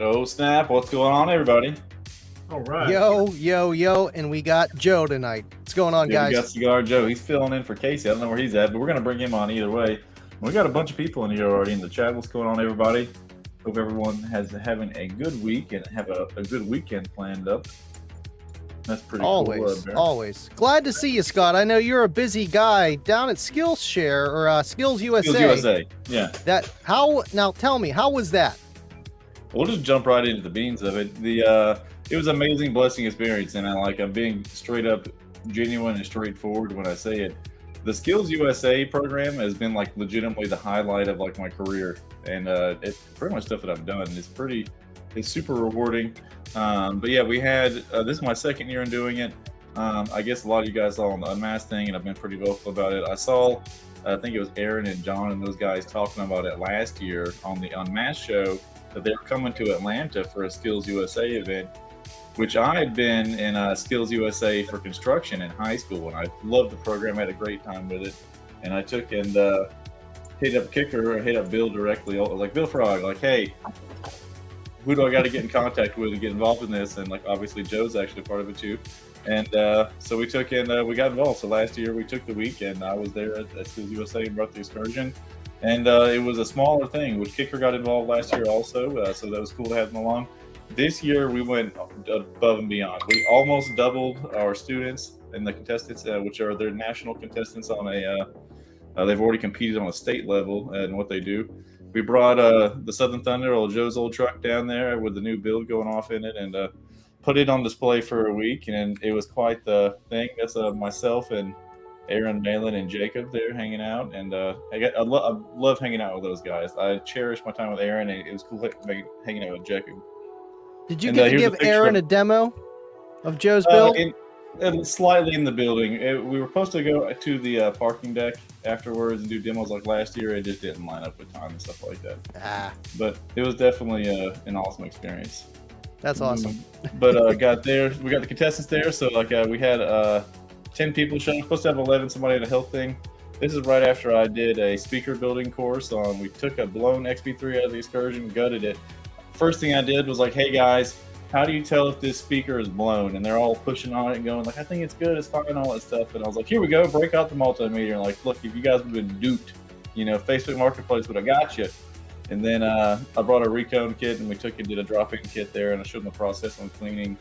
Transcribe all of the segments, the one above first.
Oh snap, what's going on, everybody? All right. Yo, and we got Joe tonight. What's going on, Yeah, we got guys? Cigar Joe. He's filling in for Casey. I don't know where he's at, but we're going to bring him on either way. We got a bunch of people in here already in the chat. What's going on, everybody? Hope everyone has having a good week and have a good weekend planned up. That's pretty Always, cool. always. Glad to see you, Scott. I know you're a busy guy down at Skillshare or Skills USA. Skills USA, yeah. Now tell me, how was that? We'll just jump right into the beans of it. It was an amazing blessing experience, and I'm being straight up genuine and straightforward when I say it. The Skills USA program has been like legitimately the highlight of like my career, and it's pretty much stuff that I've done. It's super rewarding. But yeah, we had this is my second year in doing it. I guess a lot of you guys saw on the Unmasked thing, and I've been pretty vocal about it. I think it was Aaron and John and those guys talking about it last year on the Unmasked show, that they were coming to Atlanta for a Skills USA event, which I had been in Skills USA for construction in high school, and I loved the program. I had a great time with it, and I took and hit up Bill directly. I was like, Bill Frog, like, hey, who do I got to get in contact with to get involved in this? And like, obviously Joe's actually part of it too. And so we took and we got involved. So last year we took the week, and I was there at Skills USA and brought the excursion. And it was a smaller thing, which Kicker got involved last year also. So that was cool to have them along. This year we went above and beyond. We almost doubled our students and the contestants, which are their national contestants on they've already competed on a state level and what they do. We brought the Southern Thunder, Joe's old truck, down there with the new build going off in it, and put it on display for a week, and it was quite the thing. That's myself and Aaron, Malin, and Jacob there hanging out, and I love hanging out with those guys. I cherish my time with Aaron, and it was cool hanging out with Jacob. Did you get to give Aaron a demo of Joe's build? Slightly in the building. We were supposed to go to the parking deck afterwards and do demos like last year. It just didn't line up with time and stuff like that. But it was definitely an awesome experience. That's awesome. But got there. We got the contestants there. So like we had 10 people showing. Supposed to have 11. Somebody had a health thing. This is right after I did a speaker building course on. We took a blown XP3 out of the excursion, gutted it. First thing I did was like, hey guys, how do you tell if this speaker is blown? And they're all pushing on it and going like, I think it's good, it's fine, all that stuff. And I was like, here we go, break out the multimeter. And like, look, if you guys have been duped, Facebook Marketplace would have got you. And then I brought a recone kit, and we took and did a drop-in kit there, and I showed them the process on cleaning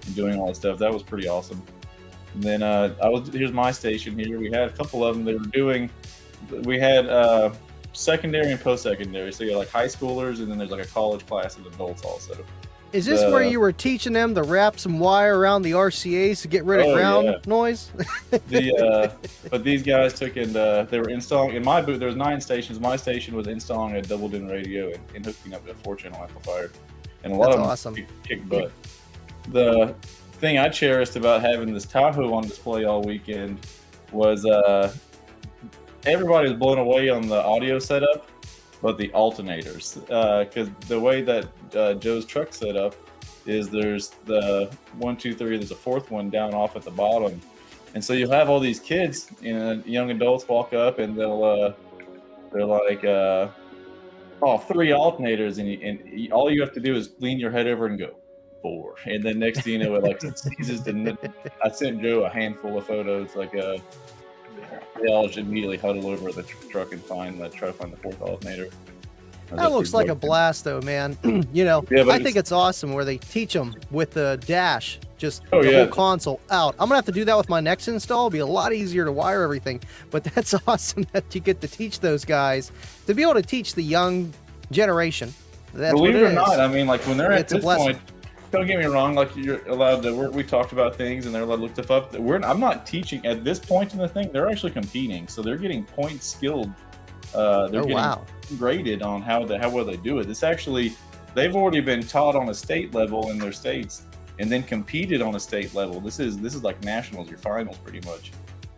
and doing all that stuff. That was pretty awesome. And then here's my station here. We had a couple of them. We had secondary and post-secondary. So you got like high schoolers, and then there's like a college class of adults also. Is this where you were teaching them to wrap some wire around the RCAs to get rid of ground noise? But these guys took and they were installing, in my booth, there was 9 stations. My station was installing a double-din radio and hooking up a 4-channel amplifier. And a lot of them kicked butt. The thing I cherished about having this Tahoe on display all weekend was everybody was blown away on the audio setup, but the alternators, because the way that Joe's truck set up is there's the 1, 2, 3, there's a 4th one down off at the bottom, and so you'll have all these kids, young adults walk up, and they're like, 3 alternators, and all you have to do is lean your head over and go 4, and then next thing you know, it like seizes I sent Joe a handful of photos, like they all just immediately huddle over the truck and try to find the 4th alternator. That looks like a blast, though, man. I think it's awesome where they teach them with the dash, just the whole console out. I'm gonna have to do that with my next install. It'll be a lot easier to wire everything. But that's awesome that you get to teach those guys, to be able to teach the young generation. That's Believe what it or not, I mean, like when they're at this point, don't get me wrong, like you're allowed to, we talked about things and they're allowed to look stuff up. I'm not teaching at this point in the thing. They're actually competing, so they're getting point skilled. They're getting graded on how well they do it. It's actually, they've already been taught on a state level in their states, and then competed on a state level. This is like nationals, your finals, pretty much.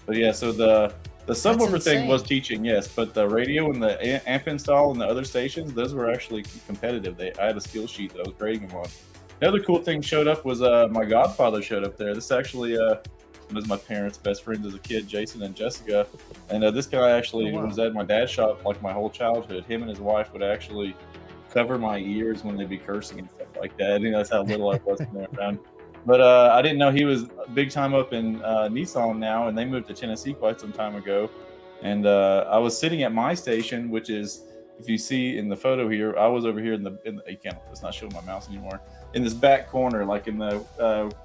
But yeah, so the subwoofer thing was teaching, yes, but the radio and the amp install and the other stations, those were actually competitive. I had a skill sheet that I was grading them on. Another cool thing showed up was my godfather showed up there. This actually was my parents' best friends as a kid, Jason and Jessica. And this guy actually was at my dad's shop like my whole childhood. Him and his wife would actually cover my ears when they'd be cursing and stuff like that. That's how little I was when they were around. But I didn't know he was big time up in Nissan now, and they moved to Tennessee quite some time ago. And I was sitting at my station, which is, if you see in the photo here, I was over here in the you can't, it's not showing my mouse anymore, in this back corner, like in the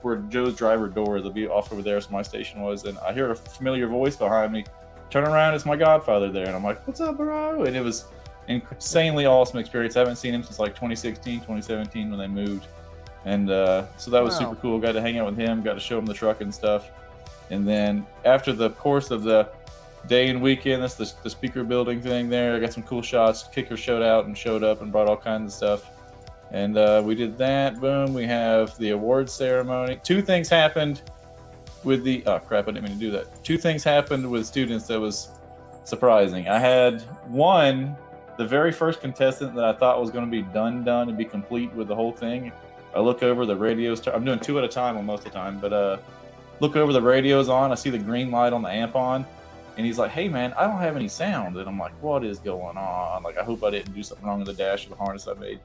where Joe's driver door is. It'll be off over there, so my station was, and I hear a familiar voice behind me. Turn around, it's my godfather there, and I'm like, "What's up, bro?" And it was insanely awesome experience. I haven't seen him since like 2016, 2017 when they moved. And so that was super cool. Got to hang out with him, got to show him the truck and stuff. And then after the course of the day and weekend, that's the speaker building thing there. I got some cool shots. Kicker showed out and showed up and brought all kinds of stuff. And we did that. Boom. We have the awards ceremony. Two things happened with the... Oh, crap. I didn't mean to do that. Two things happened with students that was surprising. I had one, the very first contestant that I thought was going to be done and be complete with the whole thing. I look over the radios. I'm doing two at a time most of the time, but look over the radios on. I see the green light on the amp on, and he's like, "Hey man, I don't have any sound." And I'm like, "What is going on?" Like, I hope I didn't do something wrong with the dash of the harness I made.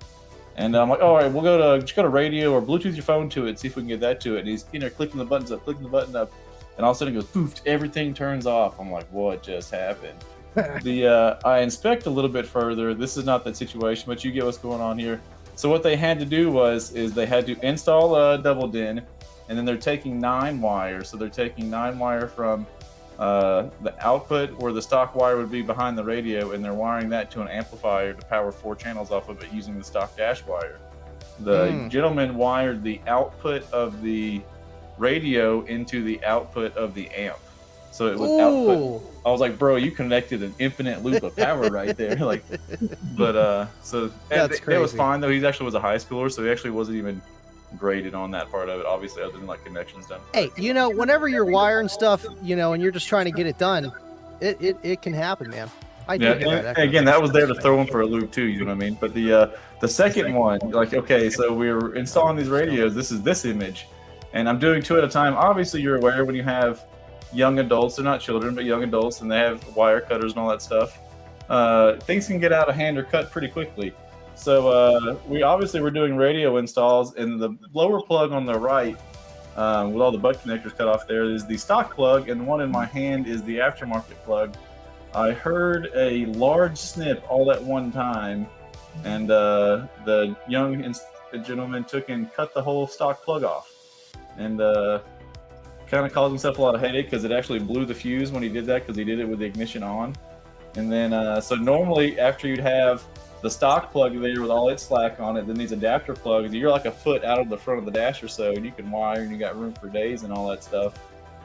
And I'm like, "All right, we'll just go to radio or Bluetooth your phone to it, see if we can get that to it." And he's clicking the buttons up, clicking the button up, and all of a sudden it goes poof, everything turns off. I'm like, "What just happened?" I inspect a little bit further. This is not that situation, but you get what's going on here. So what they had to do is they had to install a double DIN, and then they're taking 9 wire. So they're taking 9 wire from the output where the stock wire would be behind the radio, and they're wiring that to an amplifier to power 4 channels off of it using the stock dash wire. The gentleman wired the output of the radio into the output of the amp. So it was output. I was like, "Bro, you connected an infinite loop of power right there." Like, but so that's crazy. It was fine though. He actually was a high schooler, so he actually wasn't even graded on that part of it, obviously, other than like connections done. Hey, whenever you're wiring stuff, and you're just trying to get it done, it can happen, man. I do get that. Again, that was there to throw him for a loop too. You know what I mean? But the second one, like, okay, so we were installing these radios. This is this image, and I'm doing 2 at a time. Obviously, you're aware when you have young adults, they're not children, but young adults, and they have wire cutters and all that stuff. Things can get out of hand or cut pretty quickly. So we obviously were doing radio installs, and the lower plug on the right, with all the butt connectors cut off there, is the stock plug, and the one in my hand is the aftermarket plug. I heard a large snip all at one time, and the young gentleman took and cut the whole stock plug off, and kind of caused himself a lot of headache because it actually blew the fuse when he did that, because he did it with the ignition on. And then so normally after you'd have the stock plug there with all its slack on it, then these adapter plugs, you're like a foot out of the front of the dash or so, and you can wire, and you got room for days and all that stuff.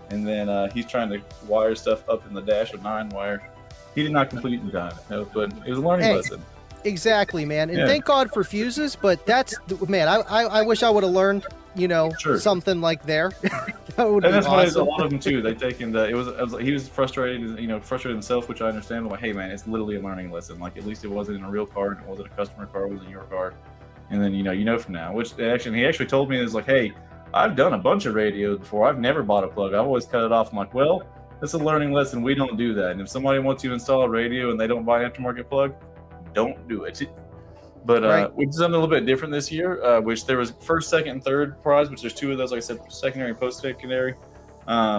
And then he's trying to wire stuff up in the dash with 9 wire. He did not complete in time, but it was a learning lesson. Exactly, man. And thank God for fuses, but that's, man, I wish I would have learned, something like there. And that's why a lot of them too. They taken he was frustrated, frustrated himself, which I understand. But like, hey man, it's literally a learning lesson. Like, at least it wasn't in a real car, and it wasn't a customer car, it wasn't your car. And then you know from now. Which he actually told me is like, hey, I've done a bunch of radios before. I've never bought a plug. I've always cut it off. I'm like, well, it's a learning lesson. We don't do that. And if somebody wants you to install a radio and they don't buy an aftermarket plug, don't do it. But we did something a little bit different this year, which there was first, second, and third prize, which there's 2 of those, like I said, secondary and post-secondary,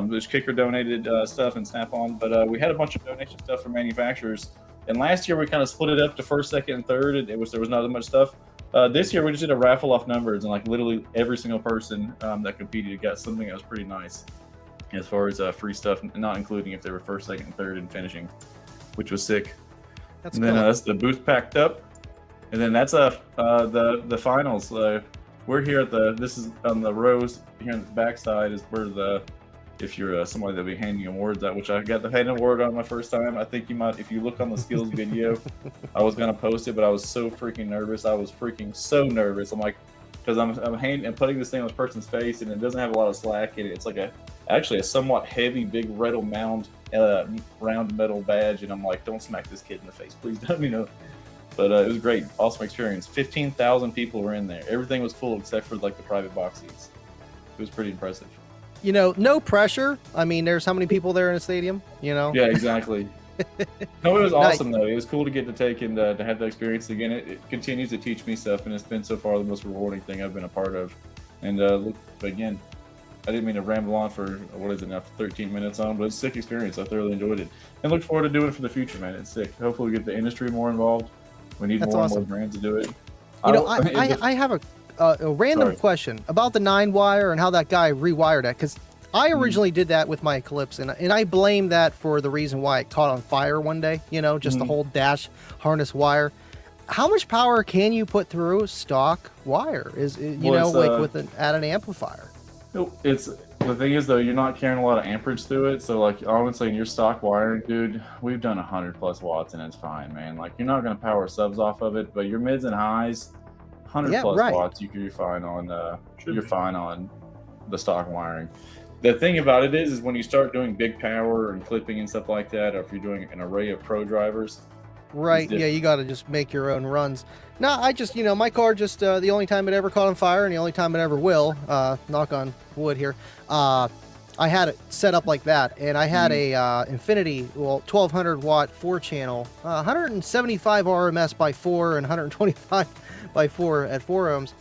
which Kicker donated stuff and Snap-on. But we had a bunch of donation stuff from manufacturers. And last year we kind of split it up to first, second, and third. There was not as much stuff. This year we just did a raffle off numbers, and like literally every single person that competed got something that was pretty nice as far as free stuff, not including if they were first, second, and third and finishing, which was sick. And then that's the booth packed up. And then that's the finals. We're here at this is on the rows here on the backside is where if you're somebody that'll be handing awards out, which I got the hand award on my first time. I think you might, if you look on the skills video, I was gonna post it, but I was so freaking nervous. I was freaking so nervous. I'm like, because I'm putting this thing on this person's face, and it doesn't have a lot of slack in it. It's like actually a somewhat heavy, big red round metal badge, and I'm like, don't smack this kid in the face, please don't, But it was great, awesome experience. 15,000 people were in there. Everything was full except for like the private box seats. It was pretty impressive. No pressure. I mean, there's how many people there in a stadium? Yeah, exactly. No, it was awesome though. It was cool to get to take and to have that experience again. It continues to teach me stuff, and it's been so far the most rewarding thing I've been a part of. And look, again, I didn't mean to ramble on for what is it now, 13 minutes on, but it's a sick experience. I thoroughly enjoyed it, and look forward to doing it for the future, man. It's sick. Hopefully, we get the industry more involved. We need more and more brands to do it. You know, I have a random question about the 9-wire and how that guy rewired it, because I originally did that with my Eclipse, and I blame that for the reason why it caught on fire one day. You know, just the whole dash harness wire. How much power can you put through stock wire? Like with an added amplifier? It's the thing is though, you're not carrying a lot of amperage through it. So like honestly, in your stock wiring, dude, we've done 100+ watts and it's fine, man. Like you're not gonna power subs off of it, but your mids and highs, 100+ watts, you're fine on. You're fine on the stock wiring. The thing about it is when you start doing big power and clipping and stuff like that, or if you're doing an array of pro drivers. Right, yeah, you got to just make your own runs. No, I just, my car just, the only time it ever caught on fire and the only time it ever will, knock on wood here, I had it set up like that, and I had a Infinity, 1200 watt 4-channel, 175 RMS by 4 and 125 by 4 at 4 ohms.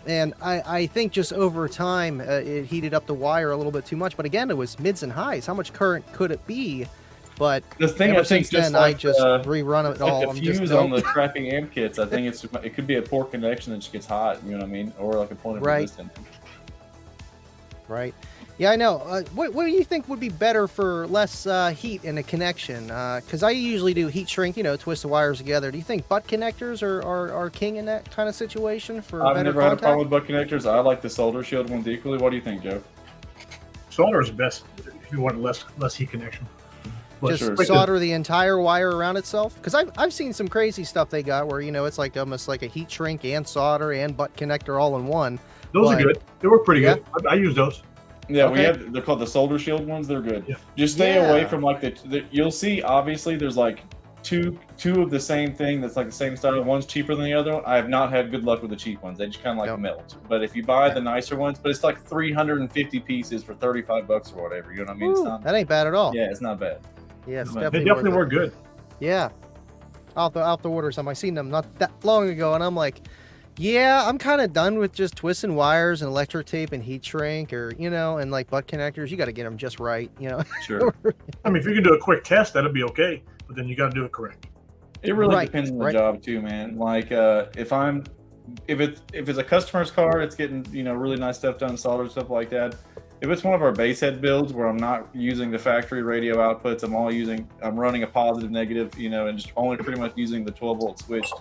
And I think just over time, it heated up the wire a little bit too much. But again, it was mids and highs. How much current could it be? But the thing ever I think since then, I just rerun it all. The fuse on the crapping amp kits, I think it could be a poor connection that just gets hot. You know what I mean? Or like a point of resistance. Right. Yeah, I know. What do you think would be better for less heat in a connection? Because I usually do heat shrink, twist the wires together. Do you think butt connectors are king in that kind of situation for better I've never had a problem with butt connectors. I like the solder shield ones equally. What do you think, Joe? Solder is best if you want less heat connection. Just solder the entire wire around itself? Because I've seen some crazy stuff they got where, it's like almost like a heat shrink and solder and butt connector all in one. Those are good. They work pretty good. I use those. Yeah, they're called the solder shield ones. They're good. Yeah. Just stay away from like you'll see, obviously, there's like two of the same thing that's like the same style. One's cheaper than the other one. I have not had good luck with the cheap ones. They just kind of like melt. But if you buy the nicer ones, but it's like 350 pieces for $35 or whatever. You know what I mean? Ooh, it's not, that ain't bad at all. Yeah, it's not bad. Yeah, it's they definitely work good. Yeah. I'll have to order some. I seen them not that long ago, and I'm like, yeah, I'm kind of done with just twisting wires and electric tape and heat shrink, or and like butt connectors. You got to get them just right, Sure. I mean, if you can do a quick test, that'll be okay. But then you got to do it correct. It really depends on the job too, man. Like if it's a customer's car, it's getting really nice stuff done, solder stuff like that. If it's one of our base head builds where I'm not using the factory radio outputs, I'm running a positive, negative, and just only pretty much using the 12-volt switch,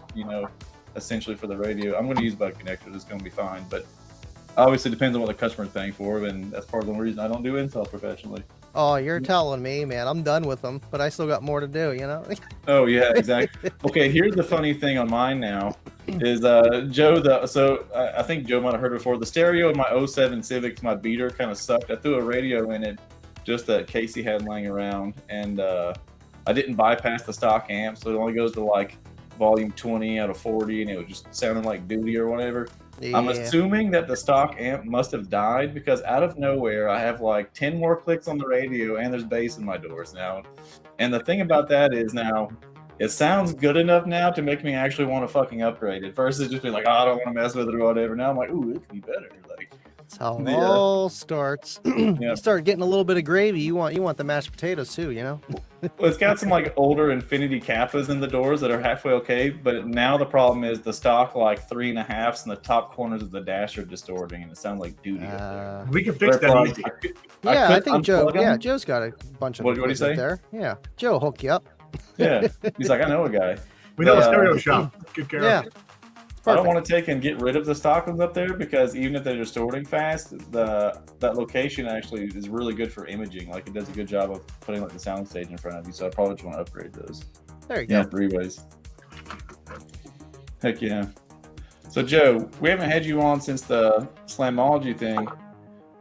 essentially for the radio, I'm going to use butt connectors. It's going to be fine. But obviously, it depends on what the customer's paying for, and that's part of the reason I don't do install professionally. Oh, you're telling me, man. I'm done with them, but I still got more to do, Oh, yeah, exactly. Okay, here's the funny thing on mine now is Joe, I think Joe might have heard it before. The stereo in my 07 Civic, my beater kind of sucked. I threw a radio in it, just that Casey had laying around, and I didn't bypass the stock amp, so it only goes to like volume 20 out of 40, and it was just sounding like duty or whatever. Yeah. I'm assuming that the stock amp must have died because out of nowhere I have like 10 more clicks on the radio and there's bass in my doors now. And the thing about that is now it sounds good enough now to make me actually want to fucking upgrade it versus just being like, I don't want to mess with it or whatever. Now I'm like, ooh, it could be better. Like that's how it all starts. You start getting a little bit of gravy. You want the mashed potatoes too, Well, it's got some like older Infinity Kappas in the doors that are halfway okay, but now the problem is the stock like 3.5s and the top corners of the dash are distorting, and it sounds like duty. We can fix that easy. I think Joe. Yeah, Joe's got a bunch of. What do you say? There. Yeah, Joe will hook you up. Yeah, he's like, I know a guy. We know a stereo shop. Good care of it. I don't want to take and get rid of the stock ones up there because even if they're distorting fast, that location actually is really good for imaging. Like it does a good job of putting like the sound stage in front of you. So I probably just want to upgrade those. There you go. 3 ways. Heck yeah. So Joe, we haven't had you on since the Slamology thing.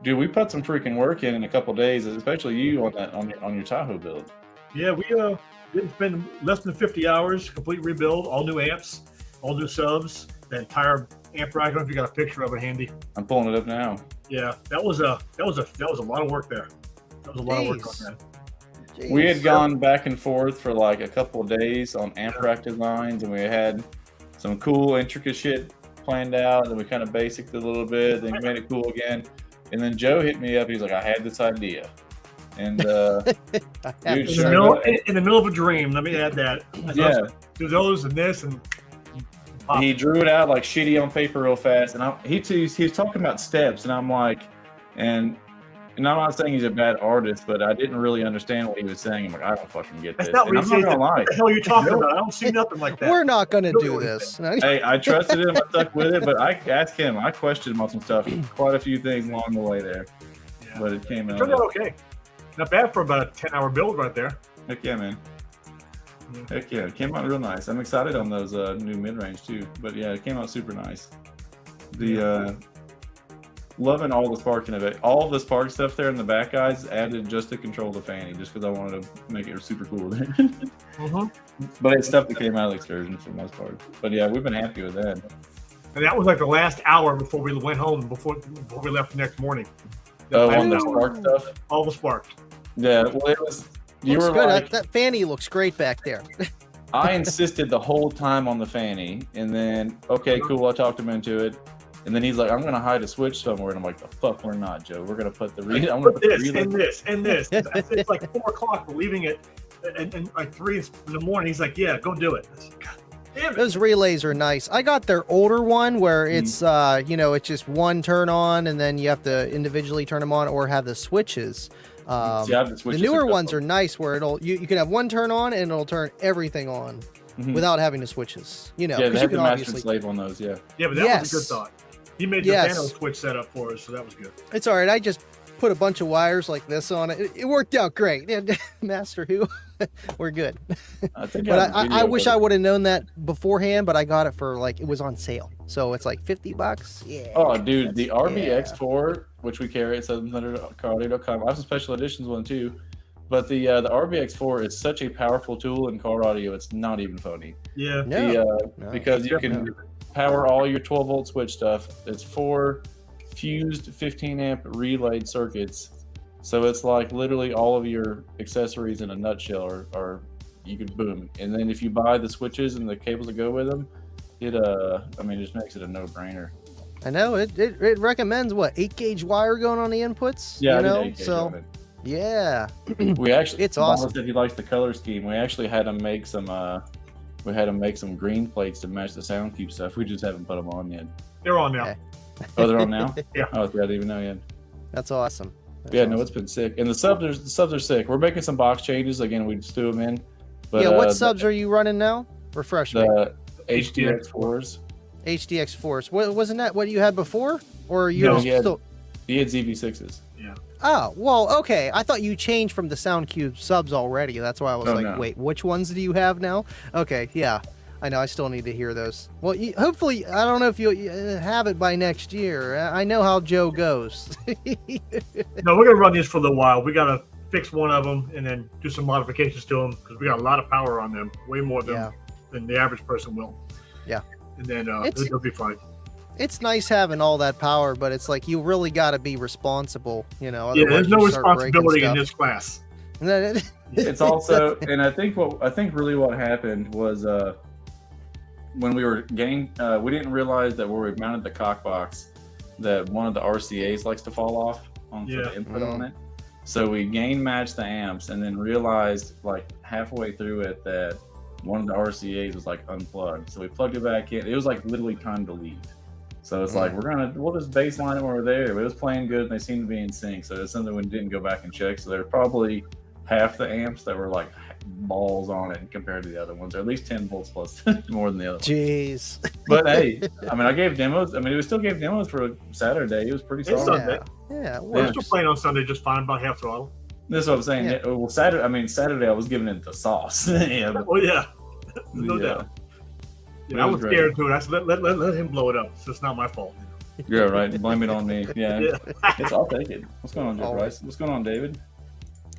Dude, we put some freaking work in a couple days, especially you on your Tahoe build. Yeah, we didn't spend less than 50 hours, complete rebuild, all new amps, all new subs. The entire amp rack. I don't know if you got a picture of it handy. I'm pulling it up now. Yeah, that was a lot of work there. That was a lot of work on that. Jeez. We had gone back and forth for like a couple of days on amp rack designs, and we had some cool, intricate shit planned out. And we kind of basicked it a little bit, then made it cool again. And then Joe hit me up. He's like, "I had this idea," and dude, in the middle of a dream. Let me add that. Yeah, do those and this and. He drew it out like shitty on paper real fast, and he was talking about steps, and I'm like, and I'm not saying he's a bad artist, but I didn't really understand what he was saying. I'm like, I don't fucking get this. That's not and I'm not gonna lie. What the hell are you talking about? I don't see nothing like that. We're not gonna do this. Hey, I trusted him. I stuck with it, but I asked him. I questioned him on some stuff, quite a few things along the way there. Yeah. But it came out. It turned out okay. Not bad for about a 10-hour build right there. Heck yeah, man. Heck yeah, it came out real nice. I'm excited on those new mid-range too. But yeah, it came out super nice. The loving all the sparking of it. All of the spark stuff there in the back, guys, added just to control the fanny, just because I wanted to make it super cool. But it's stuff that came out of the excursion for the most part. But yeah, we've been happy with that. And that was like the last hour before we went home, before we left the next morning. On the spark stuff? All the spark. Yeah, well, it was. You looks were good. like, that fanny looks great back there. I insisted the whole time on the fanny, and then okay, cool. I talked him into it, and then he's like, "I'm gonna hide a switch somewhere," and I'm like, "The fuck, we're not, Joe. We're gonna put the I'm gonna put this and this and this." It's like 4 o'clock. We're leaving it, and like 3 in the morning. He's like, "Yeah, go do it." God damn it. Those relays are nice. I got their older one where it's it's just one turn on, and then you have to individually turn them on or have the switches. The newer ones are nice where you can have one turn on and it'll turn everything on without having the switches. You know, yeah, they have the master and slave on those. Yeah, but that was a good thought. He made the nano switch setup for us, so that was good. It's all right. I just put a bunch of wires like this on it. It worked out great. Master who? We're good. I wish I would have known that beforehand, but I got it for it was on sale. So it's like $50. Yeah. Oh, dude, the RBX4, which we carry at 700caraudio.com. I have some special editions one too. But the RBX4 is such a powerful tool in car audio. It's not even funny. Yeah. Because you can power all your 12-volt switch stuff. It's 4 fused 15-amp relayed circuits. So it's like literally all of your accessories in a nutshell are you could boom. And then if you buy the switches and the cables that go with them, it just makes it a no-brainer. I know it recommends 8-gauge wire going on the inputs. Yeah, you know, so yeah. We actually it's awesome. Said he likes the color scheme. We actually had him make some green plates to match the sound cube stuff. We just haven't put them on yet. They're on now. Okay. Oh, they're on now? Yeah. Oh, I didn't even know yet. That's awesome. No, it's been sick. And the subs are sick. We're making some box changes. Again, we just threw them in. But, what subs are you running now? Refresh me. The HDX4s. HDX4s. Wasn't that what you had before? Or you no, still... he had ZV6s. Yeah. Oh, well, okay. I thought you changed from the SoundCube subs already. That's why I was wait, which ones do you have now? Okay, yeah. I know, I still need to hear those. Well, hopefully, I don't know if you'll have it by next year. I know how Joe goes. No, we're going to run these for a little while. We got to fix one of them and then do some modifications to them because we got a lot of power on them, way more than the average person will. Yeah. And then it'll be fine. It's nice having all that power, but it's like you really got to be responsible, you know. Yeah, there's no responsibility in this class. It's also, and I think really what happened was when we were getting, we didn't realize that where we mounted the cock box, that one of the RCAs likes to fall off for the input on it. So we gain matched the amps and then realized like halfway through it that one of the RCAs was like unplugged. So we plugged it back in. It was like literally time to leave. So it's like, we'll just baseline it when we're there. But it was playing good and they seemed to be in sync. So it's something we didn't go back and check. So there's probably half the amps that were like balls on it compared to the other ones, or at least 10 volts plus more than the other Jeez. ones. But hey, I mean, I gave demos. I mean, we still gave demos for a Saturday. It was pretty solid. Yeah. We're still playing on Sunday just fine, about half throttle. That's what I'm saying. Yeah. Well, Saturday I was giving it the sauce. Oh yeah, no doubt. Yeah, I was scared too. I said, let him blow it up. So it's not my fault. Yeah, right. Blame it on me. Yeah. I'll take it. What's going on, Joe Bryce? What's going on, David?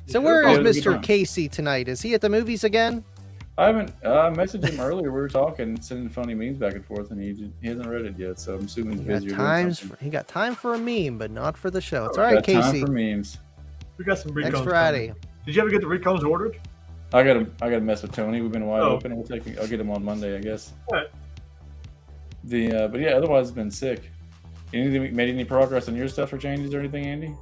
So where is Mr. Casey tonight? Is he at the movies again? I haven't. I messaged him earlier. We were talking, sending funny memes back and forth, and he hasn't read it yet. So I'm assuming he's busy. He got time for a meme, but not for the show. It's all right, Casey. Time for memes. We got some next Friday. Did you ever get the recones ordered? I gotta mess with Tony. We've been wide open. I'll get him on Monday, I guess. All right. But yeah, otherwise it's been sick. Made any progress on your stuff or changes or anything, Andy?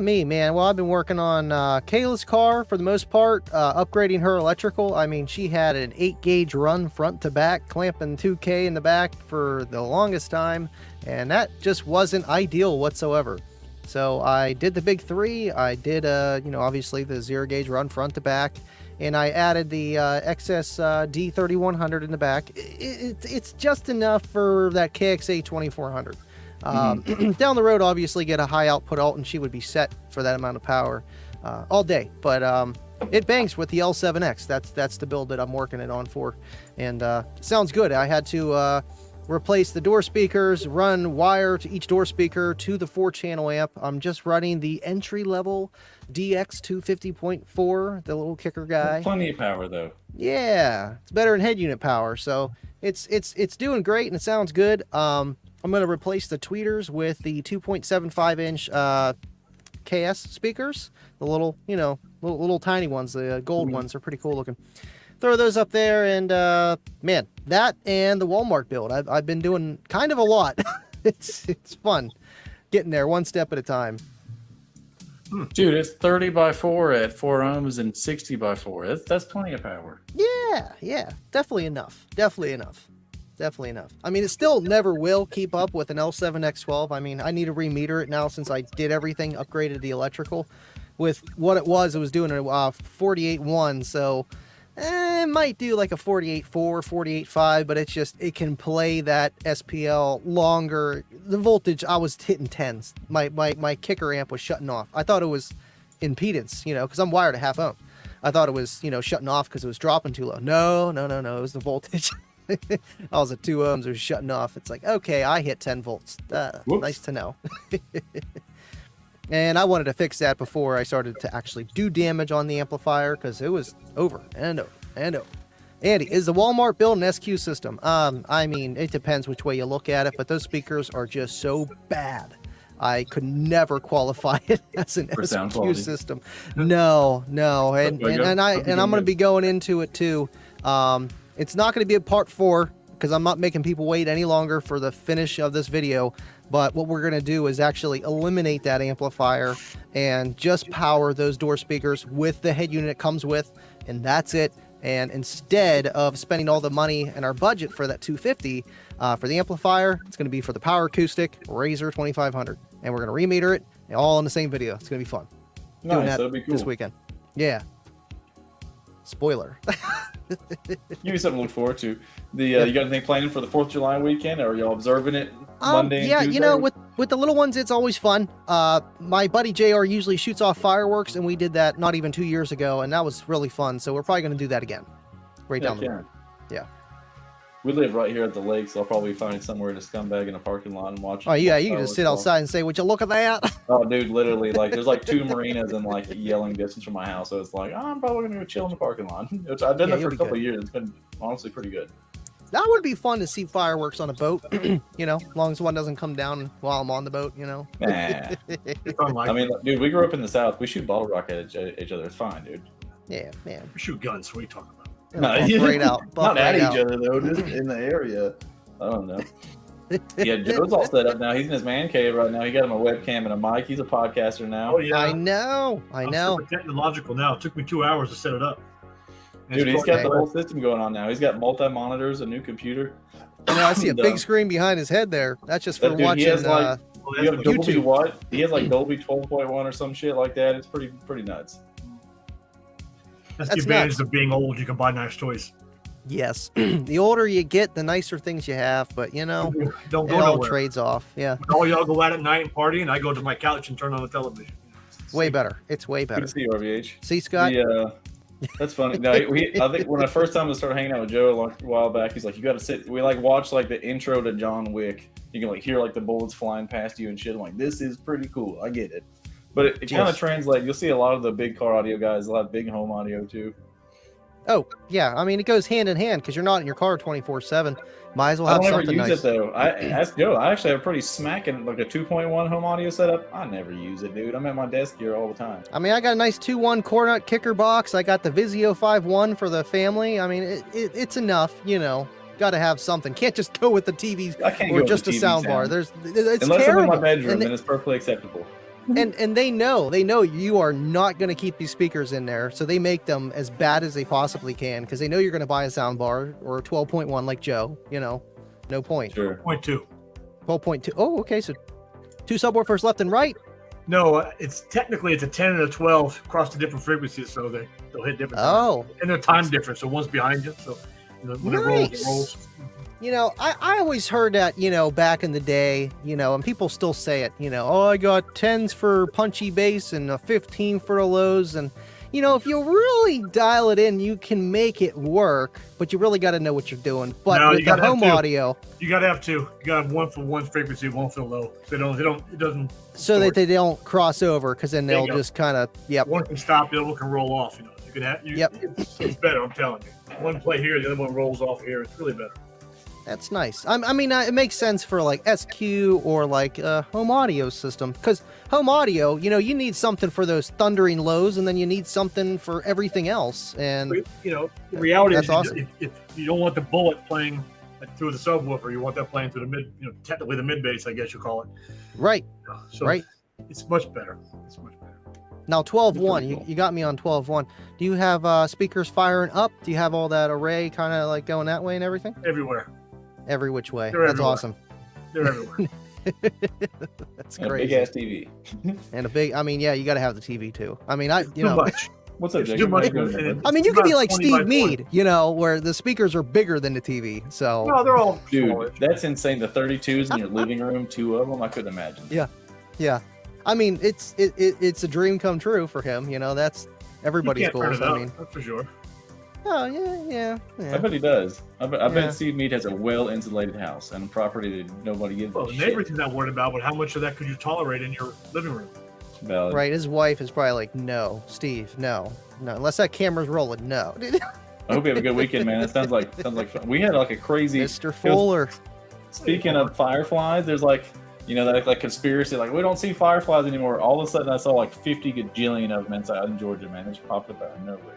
Me, man. Well, I've been working on Kayla's car for the most part, upgrading her electrical. I mean, she had an 8-gauge run front to back, clamping 2K in the back for the longest time, and that just wasn't ideal whatsoever. So I did the big 3. I did, obviously the 0-gauge run front to back, and I added the XS D3100 in the back. It's just enough for that KXA 2400. Down the road, obviously get a high output alt, and she would be set for that amount of power all day. But it bangs with the L7X. That's the build that I'm working it on for, and sounds good. I had to replace the door speakers, run wire to each door speaker to the 4-channel amp. I'm just running the entry level DX 250.4, the little kicker guy. That's plenty of power though. Yeah, it's better than head unit power, so it's doing great and it sounds good. I'm going to replace the tweeters with the 2.75 inch KS speakers, the little little tiny ones. The gold ones are pretty cool looking. Throw those up there, and man, that and the Walmart build. I've been doing kind of a lot. It's fun getting there one step at a time. Dude, it's 30 by 4 at 4 ohms and 60 by 4. That's plenty of power. Yeah, definitely enough. I mean, it still never will keep up with an L7X12. I mean, I need to remeter it now since I did everything, upgraded the electrical. With what it was doing a 48.1, so it might do like a 48.4, 48.5, but it can play that SPL longer. The voltage, I was hitting 10s. My kicker amp was shutting off. I thought it was impedance, because I'm wired at half ohm. I thought it was, shutting off because it was dropping too low. No, it was the voltage. I was at 2 ohms, it was shutting off. It's like, okay, I hit 10 volts. Nice to know. And I wanted to fix that before I started to actually do damage on the amplifier, because it was over and over and over. Andy, is the Walmart build an SQ system? I mean, it depends which way you look at it, but those speakers are just so bad. I could never qualify it as an SQ system. No, and I'm going to be going into it too. It's not going to be a part 4 because I'm not making people wait any longer for the finish of this video. But what we're going to do is actually eliminate that amplifier and just power those door speakers with the head unit it comes with, and that's it. And instead of spending all the money and our budget for that 250 for the amplifier, it's going to be for the power acoustic Razor 2500, and we're going to remeter it all in the same video. It's going to be fun. Nice, doing that that'd be cool. this weekend. Yeah. Spoiler. Give me something to look forward to. You got anything planned for the 4th of July weekend, or are y'all observing it Monday and Tuesday? Yeah, with the little ones, it's always fun. My buddy JR usually shoots off fireworks, and we did that not even 2 years ago, and that was really fun. So we're probably going to do that again, down the road. Yeah. We live right here at the lake, so I'll probably find somewhere to scumbag in a parking lot and watch. Oh yeah, you can just sit outside and say, "Would you look at that?" Oh, dude, literally, there's 2 marinas in yelling distance from my house, so it's I'm probably gonna go chill in the parking lot. Which I've done that for a couple of years. It's been honestly pretty good. That would be fun to see fireworks on a boat. As long as one doesn't come down while I'm on the boat. Nah. I mean, dude, we grew up in the South. We shoot bottle rocket at each other. It's fine, dude. Yeah, man. We shoot guns. What are you talking about? Right out. Not at each other though, just in the area. I don't know. Yeah, Joe's all set up now. He's in his man cave right now. He got him a webcam and a mic. He's a podcaster now. Oh yeah, I know. I'm super technological now. It took me 2 hours to set it up. Dude, he's got the whole system going on now. He's got multi-monitors, a new computer. I see a big screen behind his head there. That's just for watching. He has Dolby what? He has Dolby 12.1 or some shit like that. It's pretty nuts. That's the advantage of being old. You can buy nice toys. Yes. The older you get, the nicer things you have. But, don't go it all trades off. Yeah. When all y'all go out at night and party, and I go to my couch and turn on the television. Way better. It's way better. Good to see you, RVH. See, Scott? Yeah. That's funny. No, I think when I first time I started hanging out with Joe a while back, he's like, you got to sit. We watch the intro to John Wick. You can hear the bullets flying past you and shit. I'm like, this is pretty cool. I get it. But it kind of translates. You'll see a lot of the big car audio guys. They'll have big home audio too. Oh, yeah. I mean, it goes hand in hand because you're not in your car 24/7. Might as well have something nice. I don't ever use it though. I asked Joe. I actually have a pretty smacking like a 2.1 home audio setup. I never use it, dude. I'm at my desk here all the time. I mean, I got a nice 2.1 Cornut kicker box. I got the Vizio 5.1 for the family. I mean, it's enough, you know. Got to have something. Can't just go with the TV or just a sound bar. It's unless terrible. I'm in my bedroom, then it's perfectly acceptable. And they know you are not going to keep these speakers in there, so they make them as bad as they possibly can because they know you're going to buy a sound bar or a 12.1 like Joe. You know, no point. Sure. 12.2. 12.2. Oh, okay. So 2 subwoofers left and right. No, it's technically a 10 and a 12 across the different frequencies, so they'll hit different. Oh. Times. And they're time different, so one's behind you, so when it rolls. You know, I always heard that, you know, back in the day, you know, and people still say it, you know, oh, I got 10s for punchy bass and a 15 for the lows. And, you know, if you really dial it in, you can make it work, but you really got to know what you're doing. But with the home audio, you got to have 2. You got to have one for one frequency, one for the low. So that they don't cross over because then they'll just kind of, One can stop, the other one can roll off. You know, you can have, it's better, I'm telling you. One play here, the other one rolls off here. It's really better. That's nice. I mean, it makes sense for like SQ or like home audio system because home audio, you know, you need something for those thundering lows and then you need something for everything else. And you know, the reality is, awesome. if you don't want the bullet playing through the subwoofer, you want that playing through the mid, you know, technically the mid bass, I guess you call it. Right. So right. It's much better. It's much better. Now 12.1, you got me on 12.1. Do you have speakers firing up? Do you have all that array kind of like going that way and everything? Everywhere. Every which way. They're That's everywhere. Awesome. They're everywhere. That's and crazy. A big ass TV. And a big, I mean, yeah, you got to have the TV too. I mean, Too much. What's up, It's Jacob? too much. I mean, you could be like 20 by Steve 20. Mead, you know, where the speakers are bigger than the TV. So No, they're all Dude, smaller. that's insane. The 32s in your living room, 2 of them, I couldn't imagine. yeah. I mean, it's a dream come true for him. You know, that's everybody's You can't turn goals. it I up, mean, that's for sure. oh yeah. I bet he does. I Yeah. bet Steve Mead has a well-insulated house and a property that nobody gives Well, a the shit neighbors is not worried about, but how much of that could you tolerate in your living room? about. Right. His wife is probably like, no, Steve, no, unless that camera's rolling, no. I hope you have a good weekend, man. It sounds like fun. We had like a crazy. Mr. Fuller. Speaking of fireflies, there's like, you know, that like conspiracy, like we don't see fireflies anymore. All of a sudden, I saw like 50 gajillion of them inside in Georgia, man. They just popped up out of nowhere.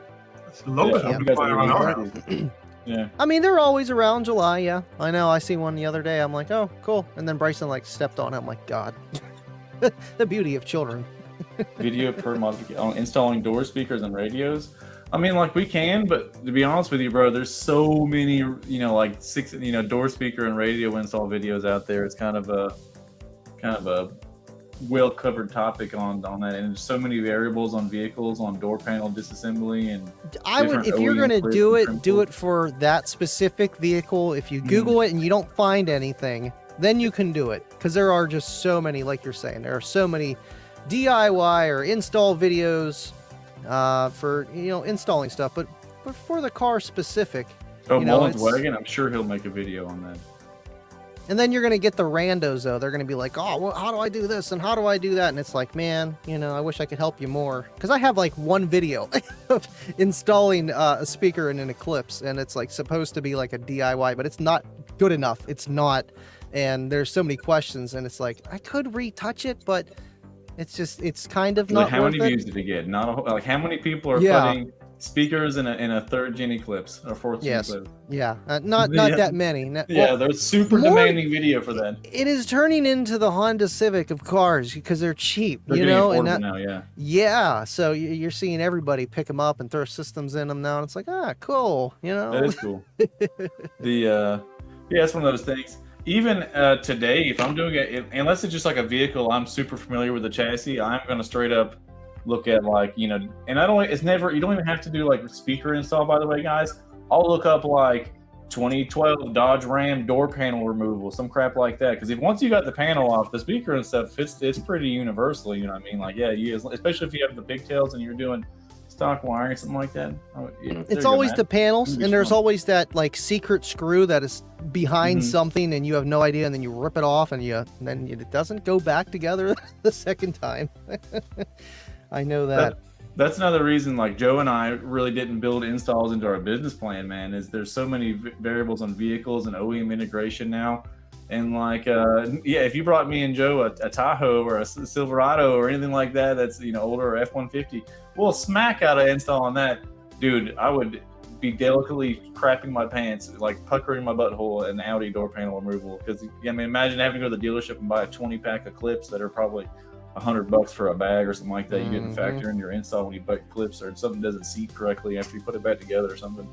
It's the lowest Yeah, one you guys fire are on our really house. Yeah. I mean, they're always around July. Yeah, I know. I see one the other day. I'm like, oh, cool. And then Bryson like stepped on it. I'm like, God, the beauty of children. Video per modification on installing door speakers and radios. I mean, like we can, but to be honest with you, bro, there's so many, you know, like 6, you know, door speaker and radio install videos out there. It's kind of a well covered topic on that, and there's so many variables on vehicles, on door panel disassembly, and I would, if you're gonna do it for that specific vehicle. If you Google it and you don't find anything, then you can do it because there are just so many, like you're saying, there are so many DIY or install videos for, you know, installing stuff, but for the car specific. Oh, you know, Mullins Wagon, I'm sure he'll make a video on that. And then you're going to get the randos, though. They're going to be like, oh, well, how do I do this? And how do I do that? And it's like, man, you know, I wish I could help you more. Because I have like one video of installing a speaker in an Eclipse. And it's like supposed to be like a DIY, but it's not good enough. It's not. And there's so many questions. And it's like, I could retouch it, but it's kind of not how worth many it. views did he get? Not a whole, like how many people are Yeah. putting speakers in a 3rd gen Eclipse or 4th gen Yes. Eclipse? Yeah. Not Yeah. that many. Yeah, there's super more- demanding video for that. It is turning into the Honda Civic of cars because they're cheap, They're you getting know, and affordable now, yeah. yeah. So you're seeing everybody pick them up and throw systems in them now, and it's like, cool, you know. That is cool. Yeah, it's one of those things. Even today, if I'm doing it, unless it's just like a vehicle, I'm super familiar with the chassis. I'm gonna straight up look at like, you know, and it's never, you don't even have to do like speaker install, by the way, guys. I'll look up like 2012 Dodge Ram door panel removal, some crap like that. Because once you got the panel off, the speaker and stuff, it's pretty universal. You know what I mean? Like, yeah, especially if you have the pigtails and you're doing stock wiring, something like that. It's always the panels, and there's always that like secret screw that is behind something, and you have no idea, and then you rip it off, and then it doesn't go back together the second time. I know that. That's another reason, like Joe and I really didn't build installs into our business plan, man, is there's so many variables on vehicles and OEM integration now. And like, yeah, if you brought me and Joe a Tahoe or a Silverado or anything like that, that's, you know, older, or F-150, well, smack out of install on that, dude, I would be delicately crapping my pants, like puckering my butthole in Audi door panel removal. Because, I mean, imagine having to go to the dealership and buy a 20-pack of clips that are probably $100 for a bag or something like that. You didn't factor in your install when you buy clips, or something doesn't seat correctly after you put it back together or something.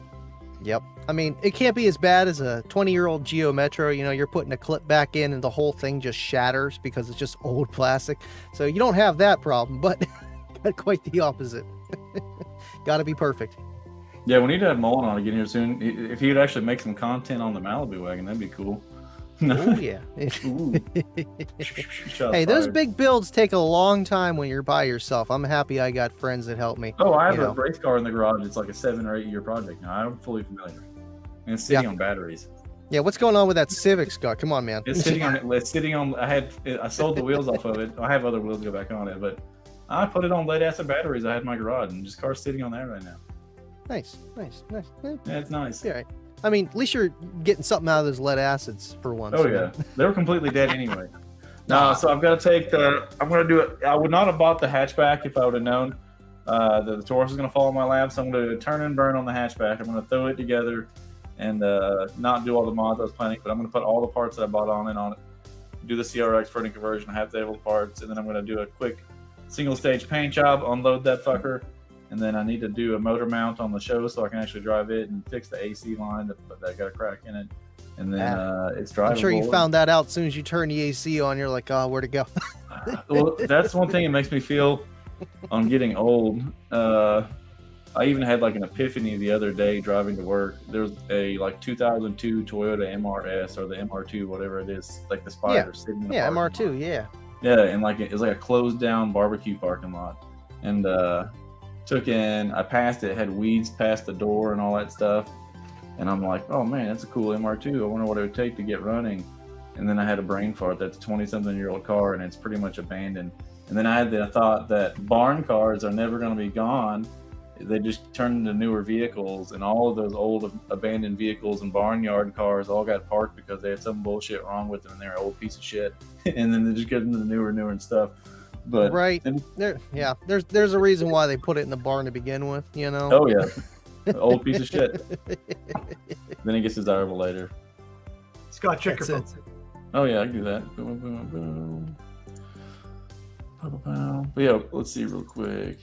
Yep. I mean, it can't be as bad as a 20-year-old Geo Metro. You know, you're putting a clip back in and the whole thing just shatters because it's just old plastic. So you don't have that problem, but quite the opposite. Got to be perfect. Yeah, we need to have Mullen on again here soon. If he would actually make some content on the Malibu wagon, that'd be cool. Oh, yeah. Hey, those big builds take a long time when you're by yourself. I'm happy I got friends that help me. Oh, I have a race car in the garage. It's like a 7 or 8 year project now. I'm fully familiar. And it's sitting on batteries. Yeah, what's going on with that Civic, Scott? Come on, man. It's sitting on. I sold the wheels off of it. I have other wheels to go back on it, but I put it on lead acid batteries. I had in my garage, and just car's sitting on that right now. Nice. Yeah, it's nice. All right. I mean, at least you're getting something out of those lead acids for once. Oh, yeah. They were completely dead anyway. No, so I've got to take I'm going to do it. I would not have bought the hatchback if I would have known that the Taurus was going to fall in my lap. So I'm going to turn and burn on the hatchback. I'm going to throw it together and not do all the mods I was planning, but I'm going to put all the parts that I bought on it, do the CRX for any conversion, have the able parts, and then I'm going to do a quick single stage paint job, unload that fucker. And then I need to do a motor mount on the show so I can actually drive it and fix the AC line that got a crack in it. And then it's drivable. I'm sure you found that out as soon as you turn the AC on. You're like, oh, where'd it go? Well, that's one thing that makes me feel I'm getting old. I even had like an epiphany the other day driving to work. There was a like 2002 Toyota MRS or the MR2, whatever it is, like the Spider sitting in the parking lot. MR2, Yeah, and like it was like a closed down barbecue parking lot. And I passed it, had weeds past the door and all that stuff. And I'm like, oh man, that's a cool MR2. I wonder what it would take to get running. And then I had a brain fart. That's a 20-something-year-old car, and it's pretty much abandoned. And then I had the thought that barn cars are never going to be gone. They just turn into newer vehicles, and all of those old abandoned vehicles and barnyard cars all got parked because they had some bullshit wrong with them and they're an old piece of shit. And then they just get into the newer and stuff. But right, there's a reason why they put it in the barn to begin with, you know. Oh yeah, old piece of shit. Then it gets desirable later. Scott, check your phone. Oh yeah, I can do that. Boom, boom, boom. But yeah, let's see real quick.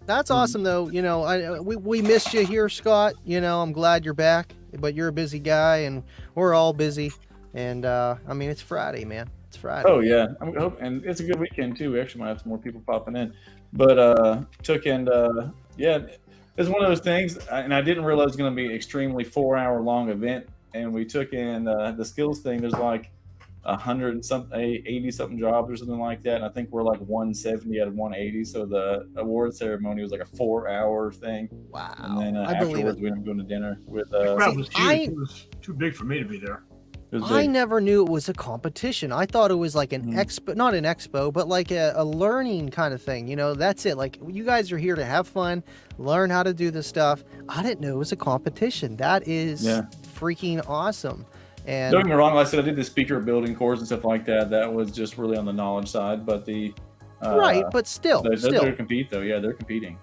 That's awesome though. You know, we missed you here, Scott. You know, I'm glad you're back, but you're a busy guy, and we're all busy. And I mean, it's Friday, man. It's Friday. Oh yeah, and it's a good weekend too. We actually might have some more people popping in, but yeah, it's one of those things, and I didn't realize it was going to be an extremely 4-hour long event. And we took in the skills thing. There's like 80 something jobs or something like that, and I think we're like 170 out of 180. So the award ceremony was like a 4-hour thing. Wow! And then afterwards we ended up going to dinner with. The crowd was huge. It was too big for me to be there. I never knew it was a competition. I thought it was like an expo, not an expo, but like a learning kind of thing. You know, that's it. Like, you guys are here to have fun, learn how to do this stuff. I didn't know it was a competition. That is freaking awesome. And don't get me wrong, like I said, I did the speaker building course and stuff like that. That was just really on the knowledge side, but right, but still, they're compete though. Yeah, they're competing.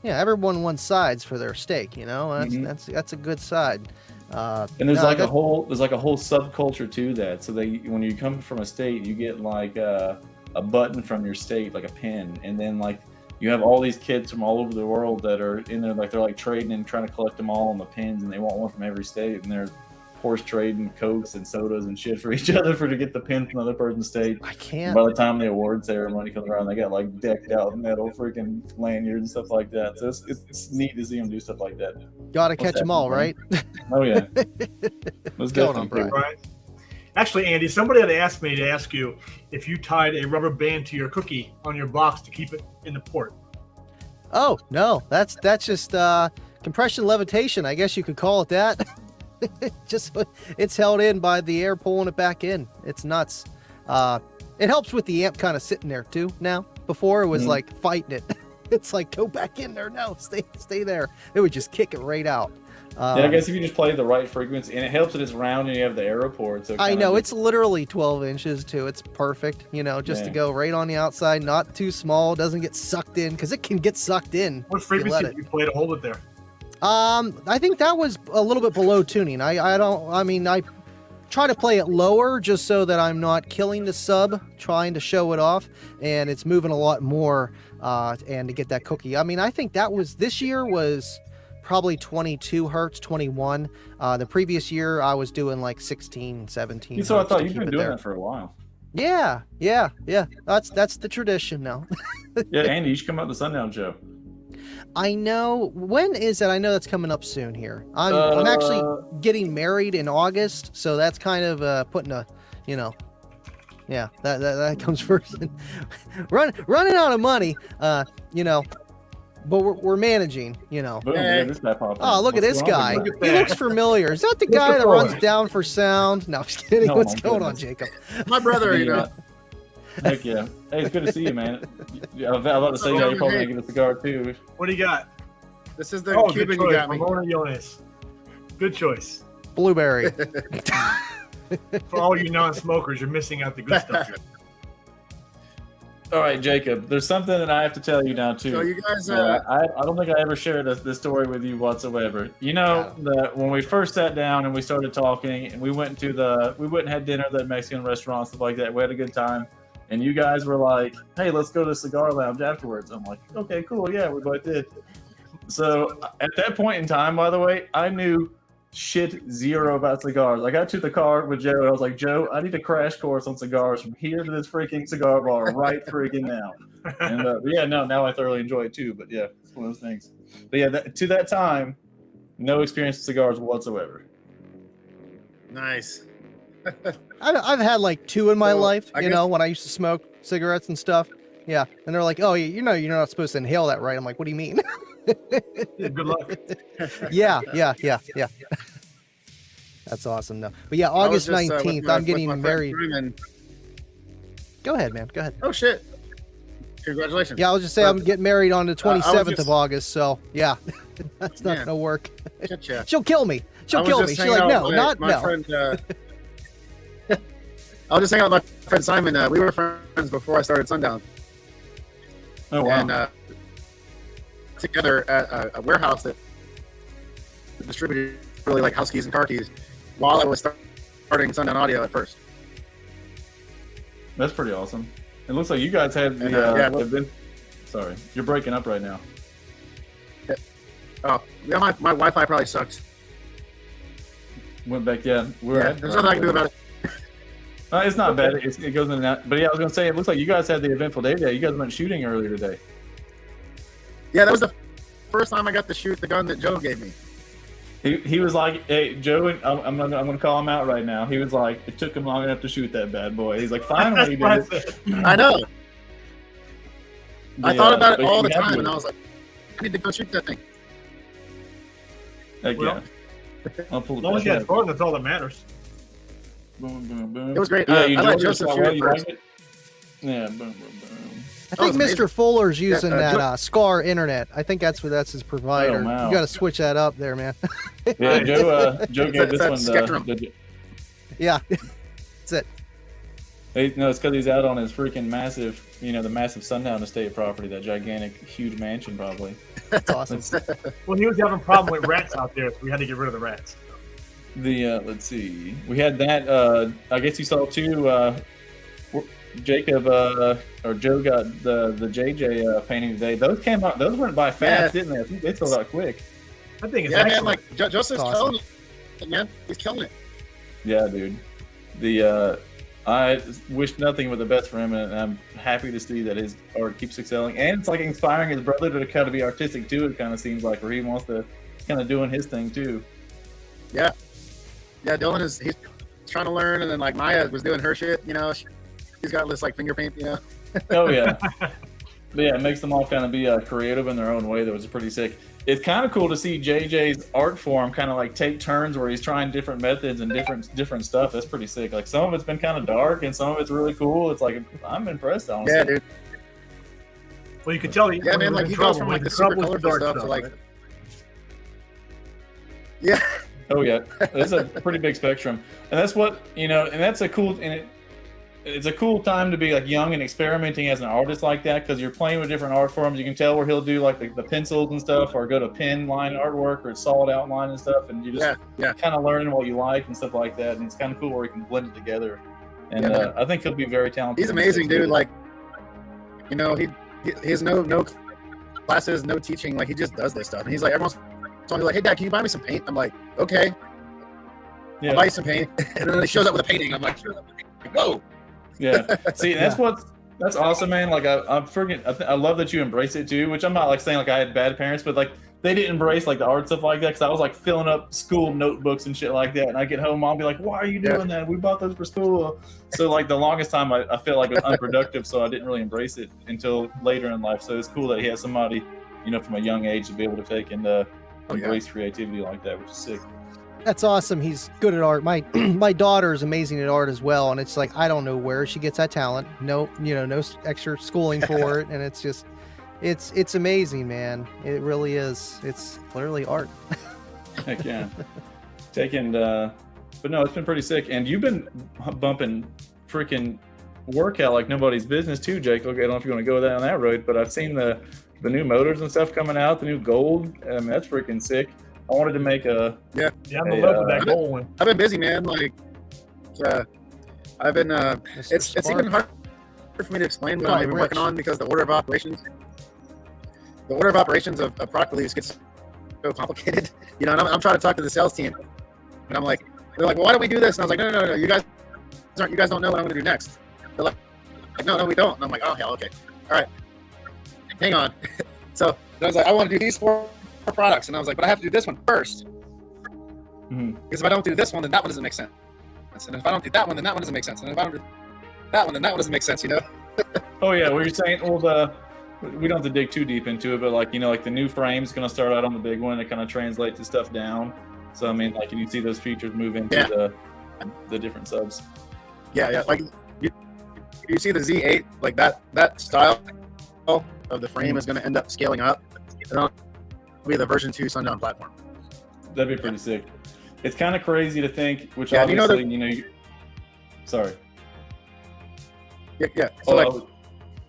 Yeah, everyone wants sides for their stake. You know, that's a good side. And there's a whole subculture to that. So when you come from a state, you get like a button from your state, like a pin, and then like you have all these kids from all over the world that are in there, like they're like trading and trying to collect them all on the pins, and they want one from every state, and they're horse trading cokes and sodas and shit for each other to get the pin from another person's state. I can't. And by the time the award ceremony comes around, they got like decked out metal freaking lanyards and stuff like that. So it's neat to see them do stuff like that. Gotta catch them all, right? Oh yeah. What's going on, Brian? Right. Actually, Andy, somebody had asked me to ask you if you tied a rubber band to your cookie on your box to keep it in the port. Oh no, that's just compression levitation. I guess you could call it that. Just it's held in by the air pulling it back in. It's nuts. It helps with the amp kind of sitting there too now. Before it was like fighting it. It's like, go back in there. No, stay there. It would just kick it right out. Yeah, I guess if you just play the right frequency, and it helps that it's round and you have the arrow port. So I know, it's literally 12 inches too. It's perfect, just to go right on the outside, not too small, doesn't get sucked in, because it can get sucked in. What frequency did you play to hold it there? I think that was a little bit below tuning. I try to play it lower just so that I'm not killing the sub, trying to show it off, and it's moving a lot more, and to get that cookie. I mean, I think this year was probably 22 hertz, 21. The previous year I was doing like 16, 17. So I thought you've been doing that for a while. Yeah. That's the tradition now. Yeah, Andy, you should come out to Sundown Show. I know. When is it? I know that's coming up soon here. I'm actually getting married in August, so that's kind of putting a, yeah, that comes first. Running out of money, but we're managing, Boom, yeah, this guy popped Oh, look at this guy. He looks familiar. Is that the guy that runs down for sound? No, I'm just kidding. No, What's going on, Jacob? My brother, Heck yeah. Hey, it's good to see you, man. I'm about to say, you're probably going to get a cigar, too. What do you got? This is the Cuban you got me. Good choice. Blueberry. For all you non-smokers, you're missing out the good stuff. All right, Jacob, there's something that I have to tell you now, too. So you guys... I don't think I ever shared this story with you whatsoever. That when we first sat down and we started talking, and we went and had dinner at that Mexican restaurant, stuff like that. We had a good time. And you guys were like, hey, let's go to the cigar lounge afterwards. I'm like, okay, cool. Yeah, we both did. So at that point in time, by the way, I knew zero about cigars. I got to the car with Joe, and I was like, Joe, I need a crash course on cigars from here to this freaking cigar bar right freaking now. And now I thoroughly enjoy it too. But yeah, it's one of those things. But yeah, to that time, no experience with cigars whatsoever. Nice. I've had like 2 in my life, when I used to smoke cigarettes and stuff. Yeah, and they're like, oh, you're not supposed to inhale that, right? I'm like, what do you mean? Good luck. Yeah. That's awesome, though. But yeah, August 19th, I'm getting married. Go ahead, man. Go ahead. Oh, shit. Congratulations. Yeah, I'll just say I'm getting married on the 27th of August, so yeah, that's not going to work. She'll kill me. She'll kill me. She's like, no, not no. Friend, I was just hanging out with my friend Simon. We were friends before I started Sundown. Oh, wow. And together at a warehouse that distributed really like house keys and car keys while I was starting Sundown Audio at first. That's pretty awesome. It looks like you guys had the sorry, you're breaking up right now. Yeah. Oh, yeah, my Wi-Fi probably sucks. Went back, there's nothing I can do about it. It's not bad. It goes in and out. But yeah, I was going to say, it looks like you guys had the eventful day today. You guys went shooting earlier today. Yeah, that was the first time I got to shoot the gun that Joe gave me. He was like, hey, Joe, I'm gonna call him out right now. He was like, it took him long enough to shoot that bad boy. He's like, finally he did it. I know. I thought about it all the time, and I was like, I need to go shoot that thing. Heck yeah. I'll pull as long as you had fun, that's all that matters. Boom, boom, boom. It was great. Yeah, I let Joseph shoot it first. Yeah, boom, boom, boom. I think Mr. Fuller's using that Scar internet. I think that's his provider. Oh, wow. You got to switch that up there, man. Yeah, Joe gave this one yeah, that's it. No, it's because he's out on his freaking massive, the massive Sundown Estate property, that gigantic, huge mansion, probably. That's awesome. Well, he was having a problem with rats out there, so we had to get rid of the rats. Let's see. We had that. I guess you saw too. Jacob or Joe got the JJ painting today. Those came out. Those went by fast, didn't they? I think they sold out quick. I think it's man. Like Joseph's killing it, man. He's killing it. Yeah, dude. I wish nothing but the best for him, and I'm happy to see that his art keeps excelling. And it's like inspiring his brother to kind of be artistic too. It kind of seems like, where he wants to kind of doing his thing too. Yeah, Dylan he's trying to learn, and then like Maya was doing her shit. He's got this like finger paint. Oh yeah. But yeah, it makes them all kind of be creative in their own way. That was pretty sick. It's kind of cool to see JJ's art form kind of like take turns where he's trying different methods and different stuff. That's pretty sick. Like some of it's been kind of dark and some of it's really cool. It's like, I'm impressed, honestly. Yeah, dude. Well, you can tell. Yeah, man, like he goes from like the super colorful stuff to like. Yeah. Oh yeah, that's a pretty big spectrum, and that's what and that's a cool it's a cool time to be like young and experimenting as an artist like that, because you're playing with different art forms. You can tell where he'll do like the pencils and stuff, or go to pen line artwork or solid outline and stuff, and you just kind of learning what you like and stuff like that. And it's kind of cool where you can blend it together. And I think he'll be very talented. He's amazing, dude. Like, he has no classes, no teaching. Like, he just does this stuff. And he's like, everyone's talking like, hey, Dad, can you buy me some paint? I'm like, okay. Yeah. I'll buy you some paint. And then he shows up with a painting. I'm like, whoa. Yeah. See, that's awesome, man. Like, I love that you embrace it too, which I'm not like saying like I had bad parents, but like they didn't embrace like the art stuff like that, because I was like filling up school notebooks and shit like that. And I get home, Mom be like, why are you doing that? We bought those for school. So like the longest time I felt like it was unproductive, so I didn't really embrace it until later in life. So it's cool that he has somebody, from a young age to be able to take and embrace creativity like that, which is sick. That's awesome. He's good at art. My daughter is amazing at art as well, and it's like I don't know where she gets that talent. No extra schooling for it, and it's just it's amazing, man. It really is. It's literally art. Heck yeah. But no, it's been pretty sick. And you've been bumping freaking workout like nobody's business too, Jake. Okay, I don't know if you want to go down that road, but I've seen the new motors and stuff coming out, the new Gold. I mean, that's freaking sick. I wanted to make I'm in love with that Gold one. I've been busy, man. Like, I've been. It's even hard for me to explain what I've been working on, because the order of operations of product release gets so complicated. And I'm trying to talk to the sales team, and I'm like, they're like, well, why don't we do this? And I was like, no, you guys don't know what I'm going to do next. They're like, no, we don't. And I'm like, oh hell, okay, all right, hang on. So I was like, I want to do these 4 products, and I was like, but I have to do this one first, because if I don't do this one, then that one doesn't make sense, and if I don't do that one, then that one doesn't make sense, and if I don't do that one, then that one doesn't make sense. Oh yeah, well, you're saying, well, we don't have to dig too deep into it, but like like the new frame's going to start out on the big one. It kind of translates the stuff down. So I mean, like, you see those features move into the different subs. Yeah. Like you see the Z8, like that style of the frame is going to end up scaling up. It'll be the version 2 Sundown platform. That'd be pretty sick. It's kind of crazy to think, which obviously, sorry. Yeah. So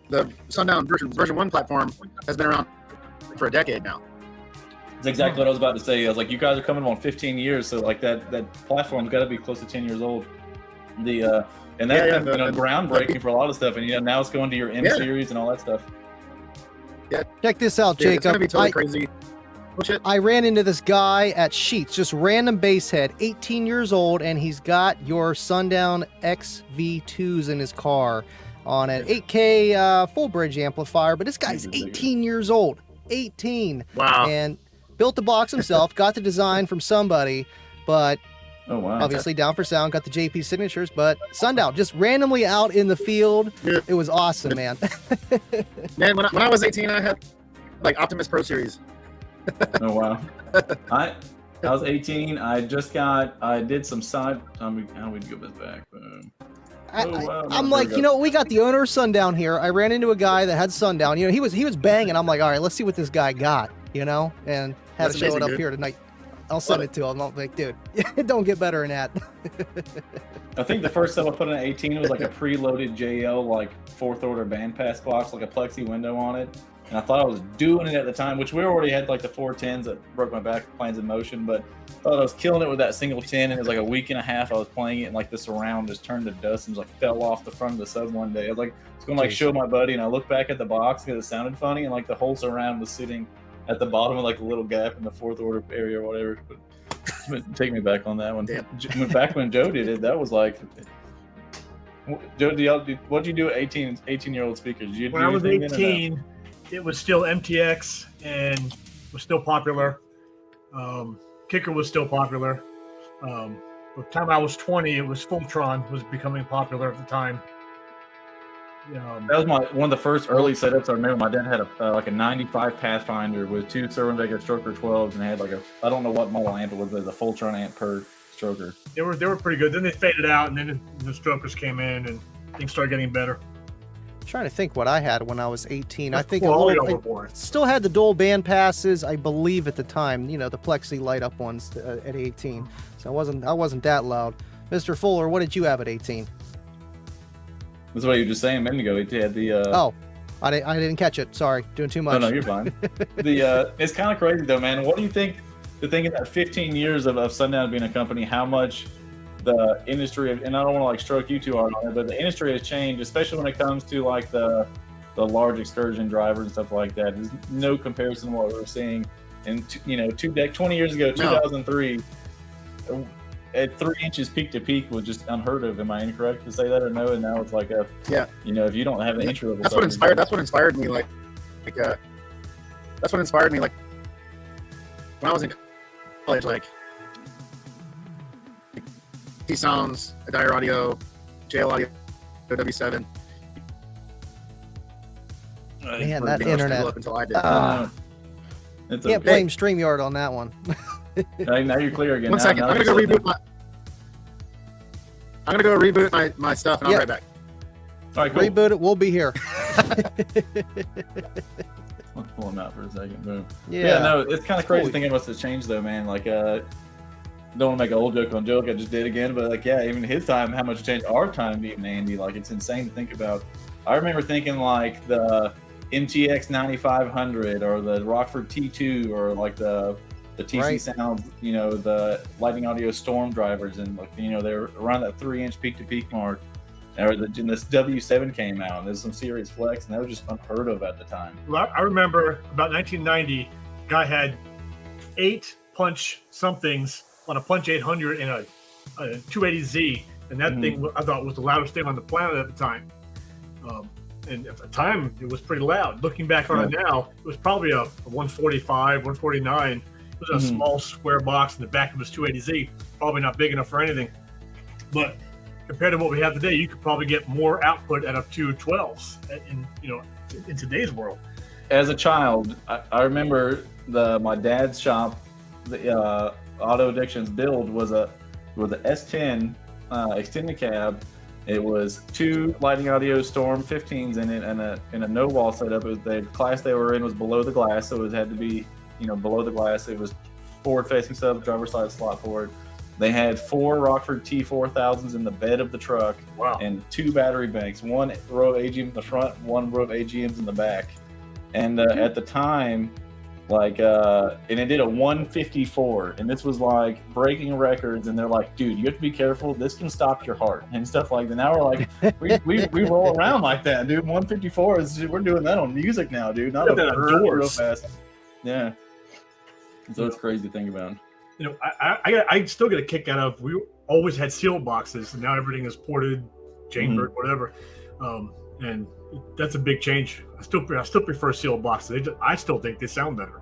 the Sundown version 1 platform has been around for a decade now. That's exactly what I was about to say. I was like, you guys are coming on 15 years, so like that platform's got to be close to 10 years old. And that's groundbreaking for a lot of stuff. And now it's going to your M series and all that stuff. Yeah. Check this out, Jacob. It's gonna be totally crazy. I ran into this guy at Sheetz, just random basehead, 18 years old, and he's got your Sundown XV2s in his car on an 8K full bridge amplifier. But this guy's 18 years old. 18. Wow. And built the box himself, got the design from somebody, but obviously down for sound, got the JP signatures, but Sundown just randomly out in the field. It was awesome, man. Man, when I was 18, I had like Optimus Pro Series. Oh wow. I was 18. I did some side. How do we go this back? I'm like, we got the owner of Sundown here. I ran into a guy that had Sundown. He was banging. I'm like, all right, let's see what this guy got. And had to show it up here tonight. I'll send it to him. I'm like, dude, it don't get better than that. I think the first time I put in 18 was like a preloaded JL, like 4th order bandpass box, like a plexi window on it. And I thought I was doing it at the time, which we already had like the 410s that broke my back planes in motion, but I thought I was killing it with that single 10. And it was like a week and a half I was playing it, and like the surround just turned to dust and just like fell off the front of the sub one day. I was like, it's going to like show my buddy, and I looked back at the box because it sounded funny, and like the whole surround was sitting at the bottom of like a little gap in the 4th order area or whatever. But take me back on that one. Back when Joe did it, that was like, Joe, what'd you do at 18-year-old speakers? Did you when I was 18, it was still MTX and was still popular. Kicker was still popular. By the time I was 20, it was Fultron was becoming popular at the time. That was one of the first early setups. I remember my dad had a 95 Pathfinder with 2 Cerwin-Vega Stroker 12s, and had like I don't know what model amp it was, but it was a Fultron amp per stroker. They were pretty good. Then they faded out, and then the strokers came in, and things started getting better. trying to think what I had when I was 18. I think I still had the dual band passes, I believe, at the time. You know, the plexi light up ones at 18. So I wasn't that loud. Mr. Fuller, what did you have at 18? That's what you were just saying a minute ago. He had the. Oh, I didn't catch it. Sorry, doing too much. No, you're fine. It's kind of crazy though, man. What do you think? The thing in that 15 years of Sundown being a company, how much the industry, and I don't want to like stroke you too hard on it, but the industry has changed, especially when it comes to like the large excursion drivers and stuff like that. There's no comparison to what we were seeing in 20 years ago, 2003. At 3 inches peak to peak was just unheard of. Am I incorrect to say that or no? And now it's like if you don't have the entry level. That's what inspired me. That's what inspired me. Like when I was in college, like T Sounds, a Dire Audio, JL Audio, W7. Man, that internet. Up until I did. Can't blame StreamYard on that one. Now you're clear again. One second. I'm gonna go reboot my stuff, and I'll be right back. All right, cool. Reboot it. We'll be here. Let's pull him out for a second. Boom. Yeah. No, it's kind of crazy thinking what's to change though, man. Like, don't want to make an old joke on joke. I just did again, but like, yeah, even his time, how much it changed our time, even Andy. Like, it's insane to think about. I remember thinking like the MTX 9500 or the Rockford T2 or like the TC Sounds, the Lightning Audio Storm drivers, and like, they're around that 3 inch peak to peak mark. Or this W7 came out, and there's some serious flex, and that was just unheard of at the time. Well, I remember about 1990, guy had 8 punch somethings on a punch 800 and a 280Z, and that thing I thought was the loudest thing on the planet at the time. And at the time, it was pretty loud. Looking back on it now, it was probably a 145, 149. It was a small square box in the back of his 280Z, probably not big enough for anything. But compared to what we have today, you could probably get more output out of 212s in today's world. As a child, I remember my dad's shop, the Auto Addictions build was a S10 extended cab. It was 2 Lightning Audio Storm 15s in it, and a no wall setup. The class they were in was below the glass, so it had to be below the glass. It was forward facing sub, driver side slot forward. They had 4 Rockford T4000s in the bed of the truck. Wow. And 2 battery banks, 1 row of AGM in the front, 1 row of AGMs in the back. And at the time, like, and it did a 154, and this was like breaking records. And they're like, dude, you have to be careful. This can stop your heart and stuff like that. Now we're like, we roll around like that, dude. 154 we're doing that on music now, dude. Not a door real fast. Yeah. So it's crazy to think about. I still get a kick out of, we always had sealed boxes, and now everything is ported, chambered, whatever. And that's a big change. I still prefer sealed boxes. I still think they sound better.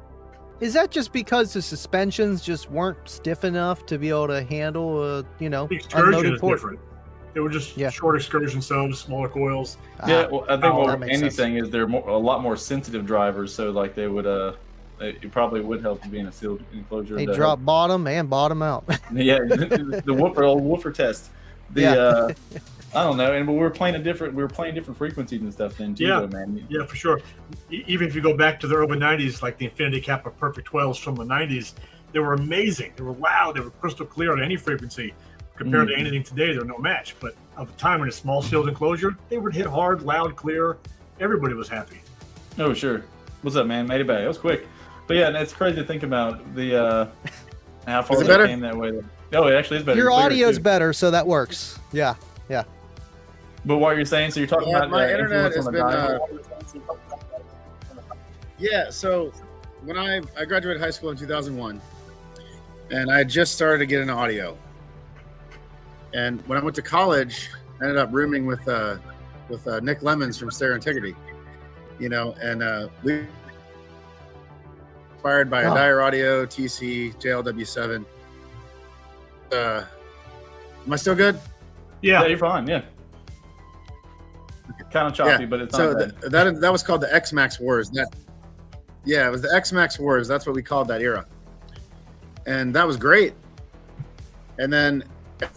Is that just because the suspensions just weren't stiff enough to be able to handle the excursion is different. They were just short excursion subs, smaller coils. Yeah, well, I think what Andy's saying is they're a lot more sensitive drivers, so like they would it probably would help to be in a sealed enclosure. They drop bottom and bottom out. Yeah, the woofer test. I don't know, and we were playing different frequencies and stuff then too, though, man. Yeah, for sure. Even if you go back to the early 90s, like the Infinity Kappa Perfect 12s from the 90s, they were amazing. They were loud. They were crystal clear on any frequency. Compared to anything today, they're no match. But at the time in a small sealed enclosure, they would hit hard, loud, clear. Everybody was happy. Oh, sure. What's up, man? Made it back. That was quick. But yeah, it's crazy to think about the how far they came that way. No, it actually is better. Your audio's better, so that works. Yeah. But what you're saying, so you're talking about my internet has been. So when I graduated high school in 2001, and I had just started to get into audio. And when I went to college, I ended up rooming with Nick Lemons from Stereo Integrity, and we inspired by a Dire Audio TC JLW7. Am I still good? Yeah, you're fine. Yeah. Kind of choppy, but it's not bad. That was called the X-Max Wars. It was the X-Max Wars. That's what we called that era. And that was great. And then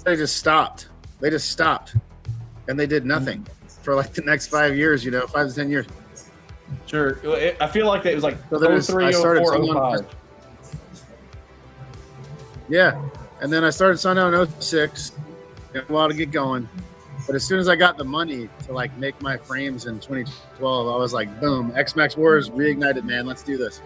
they just stopped. And they did nothing. for like the next 5 years, 5 to 10 years. Sure. I feel like it was like So then 03, I started 04, someone- 05. Yeah. And then I started Sundown in 06. Took a while to get going. But as soon as I got the money to like make my frames in 2012, I was like, boom, X-Max Wars reignited, man. Let's do this.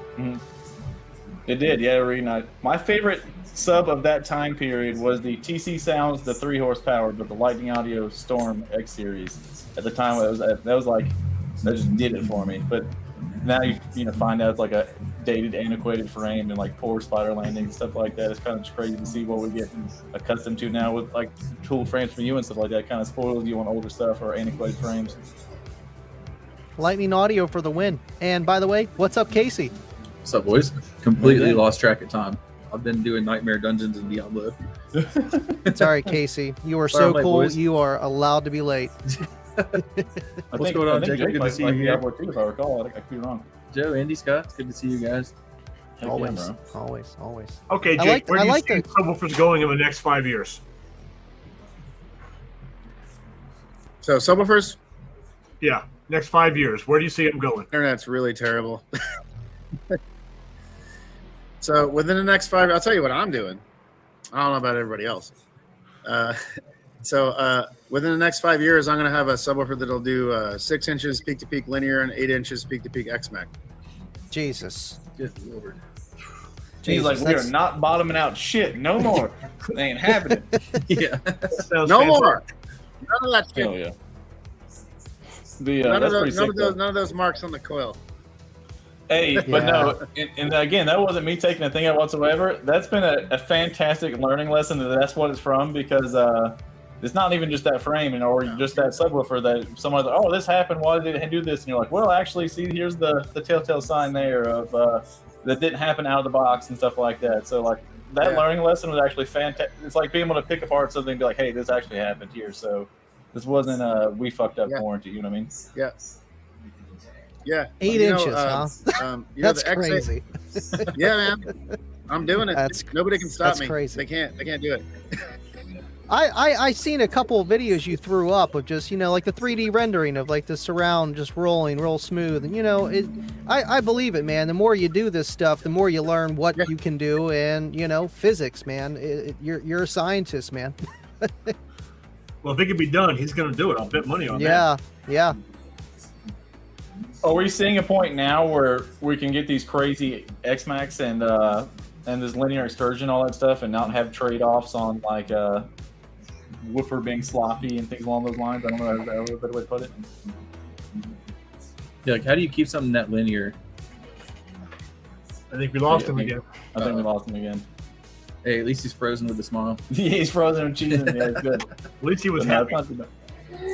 It did, yeah, reignite. My favorite sub of that time period was the TC Sounds, the 3 horsepower, but the Lightning Audio Storm X series. At the time, that just did it for me. But now you find out it's like a dated, antiquated frame and like poor spider landing and stuff like that. It's kind of just crazy to see what we get accustomed to now with like tooled frames from you and stuff like that. Kind of spoils you on older stuff or antiquated frames. Lightning Audio for the win. And by the way, what's up, Casey? What's up, boys? Completely lost track of time. I've been doing Nightmare Dungeons and Diablo. Sorry, Casey. You are Sorry, so I'm late, cool. boys. You are allowed to be late. What's going on, Jacob? Good to see you here. Diablo too, if I recall. I could be wrong. Joe, Andy, Scott, it's good to see you guys. Heck Always, yeah, bro. always. Okay, I Jake, like- where do I you like see the- subwoofers going in the next 5 years? So subwoofers, Yeah, next 5 years. Where do you see them going? internet's really terrible. So within the next 5, I'll tell you what I'm doing. I don't know about everybody else. So within the next 5 years, I'm going to have a subwoofer that'll do 6 inches peak-to-peak linear and 8 inches peak-to-peak X-Mac. Jesus. Good lord. He's like, we are that's- not bottoming out shit. No more. They ain't happening. Yeah. That sounds No fantastic. more. None of that shit. Hell yeah. None That's of pretty those, sick. though. none of those marks on the coil. Hey, but Yeah. no, and again, that wasn't me taking a thing out whatsoever. That's been a fantastic learning lesson that's what it's from, because it's not even just that frame or just that subwoofer that someone's like, oh, this happened, why did it do this? And you're like, well, actually, see, here's the telltale sign there of that didn't happen out of the box and stuff like that. So, like, that Yeah. learning lesson was actually fantastic. It's like being able to pick apart something and be like, hey, this actually happened here. So this wasn't we fucked up Yeah. warranty, you know what I mean? Yeah. Yeah. 8 You know, inches, huh? the That's X8 crazy. Yeah, man. I'm doing it. That's- Nobody can stop that's me. crazy. They can't do it. I seen a couple of videos you threw up of just, like the 3D rendering of like the surround just rolling real smooth. And, I believe it, man. The more you do this stuff, the more you learn what Yeah. you can do. And, physics, man. You're a scientist, man. Well, if it can be done, he's going to do it. I'll bet money on that. Yeah. Are we seeing a point now where we can get these crazy X-Max and this linear excursion, all that stuff, and not have trade-offs on like woofer being sloppy and things along those lines? I don't know. Is that a better way to put it? Yeah, like, how do you keep something that linear? I think we lost Yeah, him I again. I think we lost him again. Hey, at least he's frozen with a smile. He's frozen and cheesing. Yeah, it's good. At least he was But, no, happy. it's not too bad.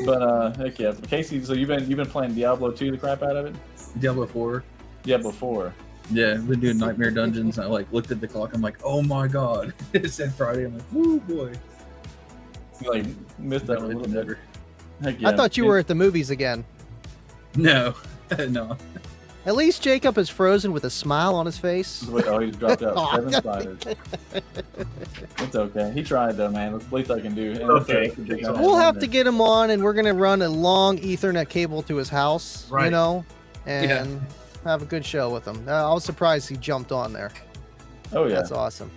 But heck yeah, Casey. So you've been playing Diablo 2, the crap out of it. Diablo 4. Diablo 4. Yeah, I've been doing Nightmare Dungeons. I like looked at the clock. I'm like, oh my god. It said Friday. I'm like, woo boy. You, like missed that a little bit. Never. Heck yeah. I thought you were at the movies again. No. No. At least Jacob is frozen with a smile on his face. Oh, he just dropped out. Aw. 7 spiders. It's okay. He tried though, man. That's the least I can do. And Okay. that's a big We'll have to honor. get him on, and we're gonna run a long Ethernet cable to his house, Right. and have a good show with him. I was surprised he jumped on there. Oh yeah. That's awesome.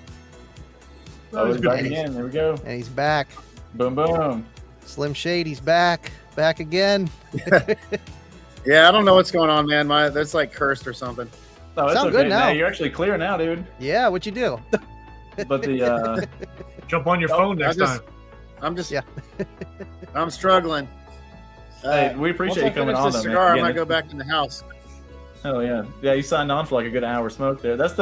Oh, he's back And again. There we go. And he's back. Boom, boom. Slim Shady's back again. Yeah, I don't know what's going on, man. That's like cursed or something. No, it's Sound okay. good now. You're actually clear now, dude. Yeah, what'd you do? But the Jump on your phone next time. I'm just Yeah. I'm struggling. hey, we appreciate you once I coming finish on this though, cigar, man. I might Again, go back in the house. oh yeah, yeah. You signed on for like a good hour smoke there. That's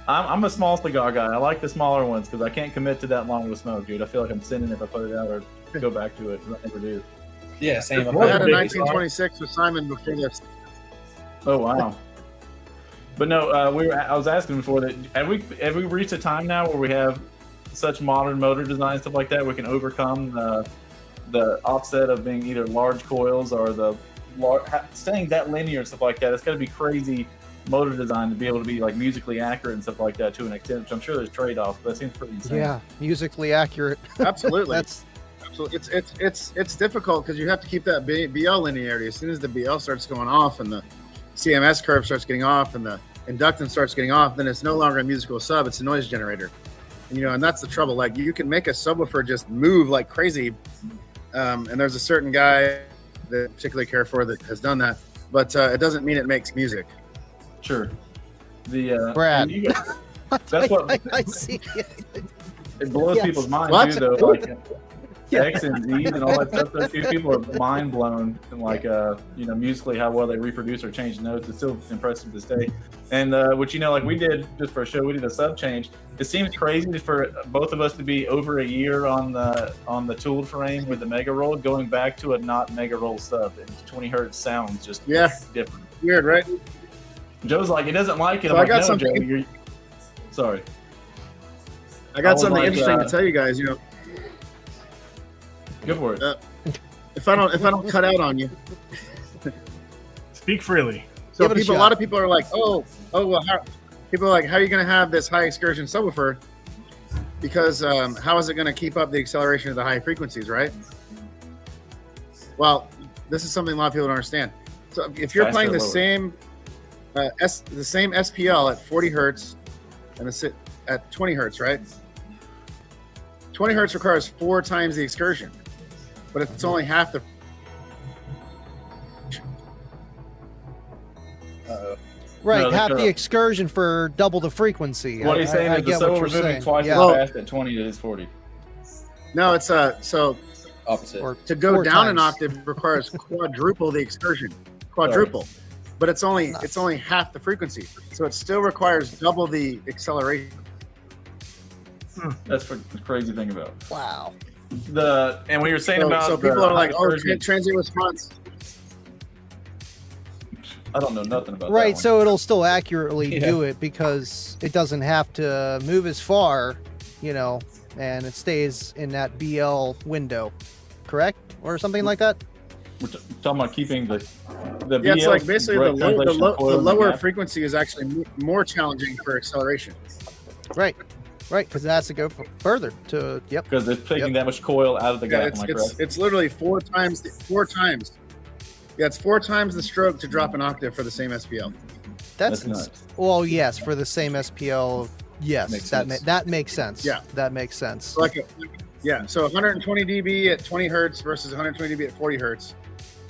I'm a small cigar guy. I like the smaller ones because I can't commit to that long of a smoke, dude. I feel like I'm sinning if I put it out or go back to it. I never do. Yeah, same. It's I more had a big 1926 with Simon before this. Oh wow. But no, I was asking before that have we reached a time now where we have such modern motor design stuff like that we can overcome the offset of being either large coils or staying that linear and stuff like that. It's got to be crazy motor design to be able to be like musically accurate and stuff like that to an extent. Which I'm sure there's trade-offs, but that seems pretty insane. Yeah, musically accurate. Absolutely. That's So it's difficult because you have to keep that BL linearity. As soon as the BL starts going off and the CMS curve starts getting off and the inductance starts getting off, then it's no longer a musical sub, it's a noise generator. And that's the trouble. Like, you can make a subwoofer just move like crazy, and there's a certain guy that I particularly care for that has done that, but it doesn't mean it makes music. Sure. The Brad. That's what I see. it blows Yes. people's minds What? too, though. Like X and Z's and all that stuff. Those two people are mind blown, and like musically how well they reproduce or change notes. It's still impressive to this day. And which like we did just for a show, we did a sub change. It seems crazy for both of us to be over a year on the tooled frame with the Mega Roll, going back to a not Mega Roll sub. And 20 hertz sounds just different. Weird, right? Joe's like, he doesn't like it. So I'm like, I got no, something. Joe, you're... Sorry. I got was something like, interesting to tell you guys. Go for it. If I don't cut out on you. Speak freely. So Give it a a shot. lot of people are like, well, people are like, how are you going to have this high excursion subwoofer? Because how is it going to keep up the acceleration of the high frequencies, right? Well, this is something a lot of people don't understand. So if you're Faster playing or the lower? same SPL at 40 hertz and at 20 hertz, right? 20 hertz requires 4 times the excursion, but it's only half the. Right, No, half that's the excursion for double the frequency. What he's saying I is the get what sub you're we're moving saying. twice Yeah. as fast at 20 as 40. No, it's so Opposite. Or to go 4 down an times. octave requires quadruple the excursion, quadruple, but it's only half the frequency, so it still requires double the acceleration. That's the crazy thing about Wow. and we were saying So, about so people the are like, oh, excursion- transient response. I don't know nothing about Right, that so it'll still accurately Yeah. do it because it doesn't have to move as far, and it stays in that BL window, correct? Or something like that? We're talking about keeping the Yeah, it's BL like basically the translation coil in the lower gap. frequency is actually more challenging for acceleration. Right, because it has to go further to, yep. because it's taking Yep. that much coil out of the Yeah, gap. Am I correct? it's literally 4 times. Yeah, it's 4 times the stroke to drop an octave for the same SPL. That's nuts. well, yes, for the same SPL, yes, Makes that sense. that makes sense. Yeah. That makes sense. So so 120 dB at 20 hertz versus 120 dB at 40 hertz.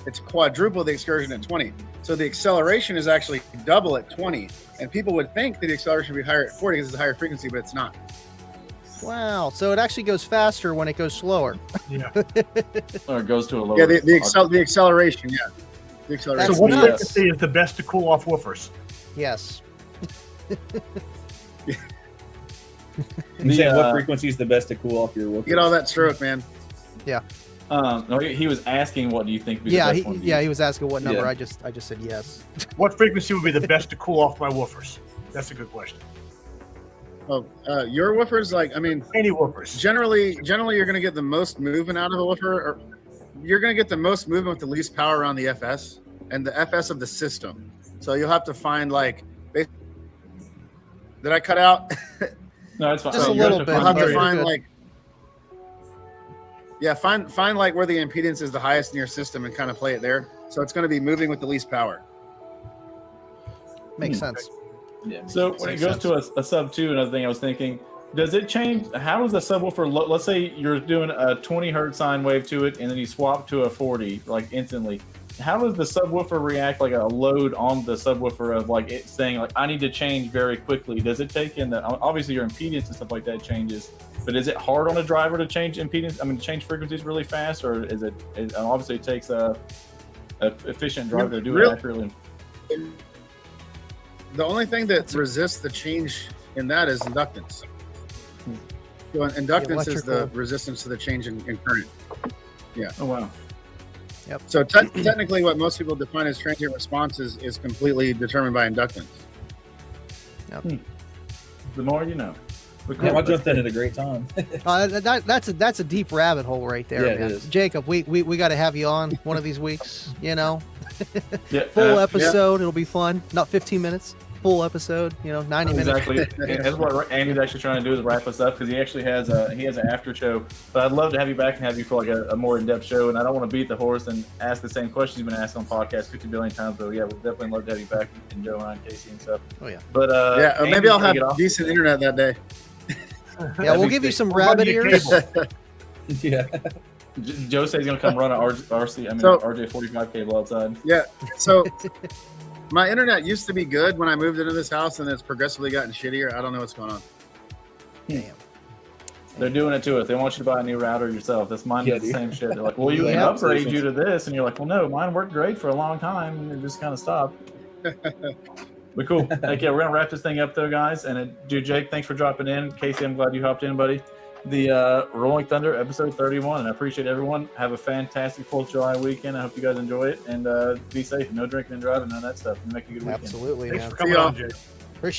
It's quadruple the excursion at 20. So the acceleration is actually double at 20. And people would think that the acceleration would be higher at 40 because it's a higher frequency, but it's not. Wow, so it actually goes faster when it goes slower. Yeah. Or it goes to a lower. Yeah, the acceleration, yeah. The acceleration. That's So what nuts. frequency is the best to cool off woofers? Yes. You saying what uh, frequency is the best to cool off your woofer? Get all that stroke, man. No, he was asking, what do you think? would be the Yeah, best one to he use? was asking what number. Yeah. I just said yes. What frequency would be the best to cool off my woofers? That's a good question. Oh, your woofers, Any woofers. generally you're going to get the most movement out of a woofer, or you're going to get the most movement with the least power around the FS and the FS of the system. So you'll have to find did I cut out? No, it's fine. Just a You have little to bit, You'll find have to You're find good. find where the impedance is the highest in your system and kind of play it there. So it's going to be moving with the least power. Makes sense. Yeah. So when it goes to a sub 2, another thing I was thinking, does it change? How does the subwoofer look? Let's say you're doing a 20 hertz sine wave to it, and then you swap to a 40 instantly. How does the subwoofer react like a load on the subwoofer of it saying I need to change very quickly? Does it take in obviously your impedance and stuff like that changes, but is it hard on a driver to change impedance? Change frequencies really fast, or is it obviously it takes a efficient driver to do it accurately? The only thing that resists the change in that is inductance. So inductance is the electrical. resistance to the change in current. Oh wow. So technically what most people define as transient response is completely determined by inductance. The more you know. But Yeah, cool. I jumped in at a great time. That's a deep rabbit hole right there, Yeah, it man. is. Jacob, we got to have you on one of these weeks. Yeah, Full uh, episode. It'll be fun. Not 15 minutes. full episode. 90 minutes. Exactly. And that's what Andy's actually trying to do is wrap us up because he actually has an after show. But I'd love to have you back and have you for like a more in-depth show. And I don't want to beat the horse and ask the same questions you've been asked on podcasts 50 billion times. But yeah, we'd definitely love to have you back and Joe and I and Casey and stuff. Oh yeah. But yeah, maybe I'll have decent internet that day. Yeah, we'll give you some rabbit ears. Yeah. Joe says he's gonna come run an RJ45 cable outside. Yeah. So my internet used to be good when I moved into this house, and it's progressively gotten shittier. I don't know what's going on. Damn. They're doing it to us. They want you to buy a new router yourself. That's mine. Does the same shit. They're like, well, you can upgrade you to this, and you're like, well, no, mine worked great for a long time, and it just kind of stopped. But cool. Okay, we're gonna wrap this thing up though, guys. And dude, Jake, thanks for dropping in. Casey, I'm glad you hopped in, buddy. The Rolling Thunder episode 31, and I appreciate everyone. Have a fantastic 4th of July weekend. I hope you guys enjoy it, and be safe. No drinking and driving, none of that stuff. And make a good weekend. Absolutely, Thanks man. for coming on, Jake.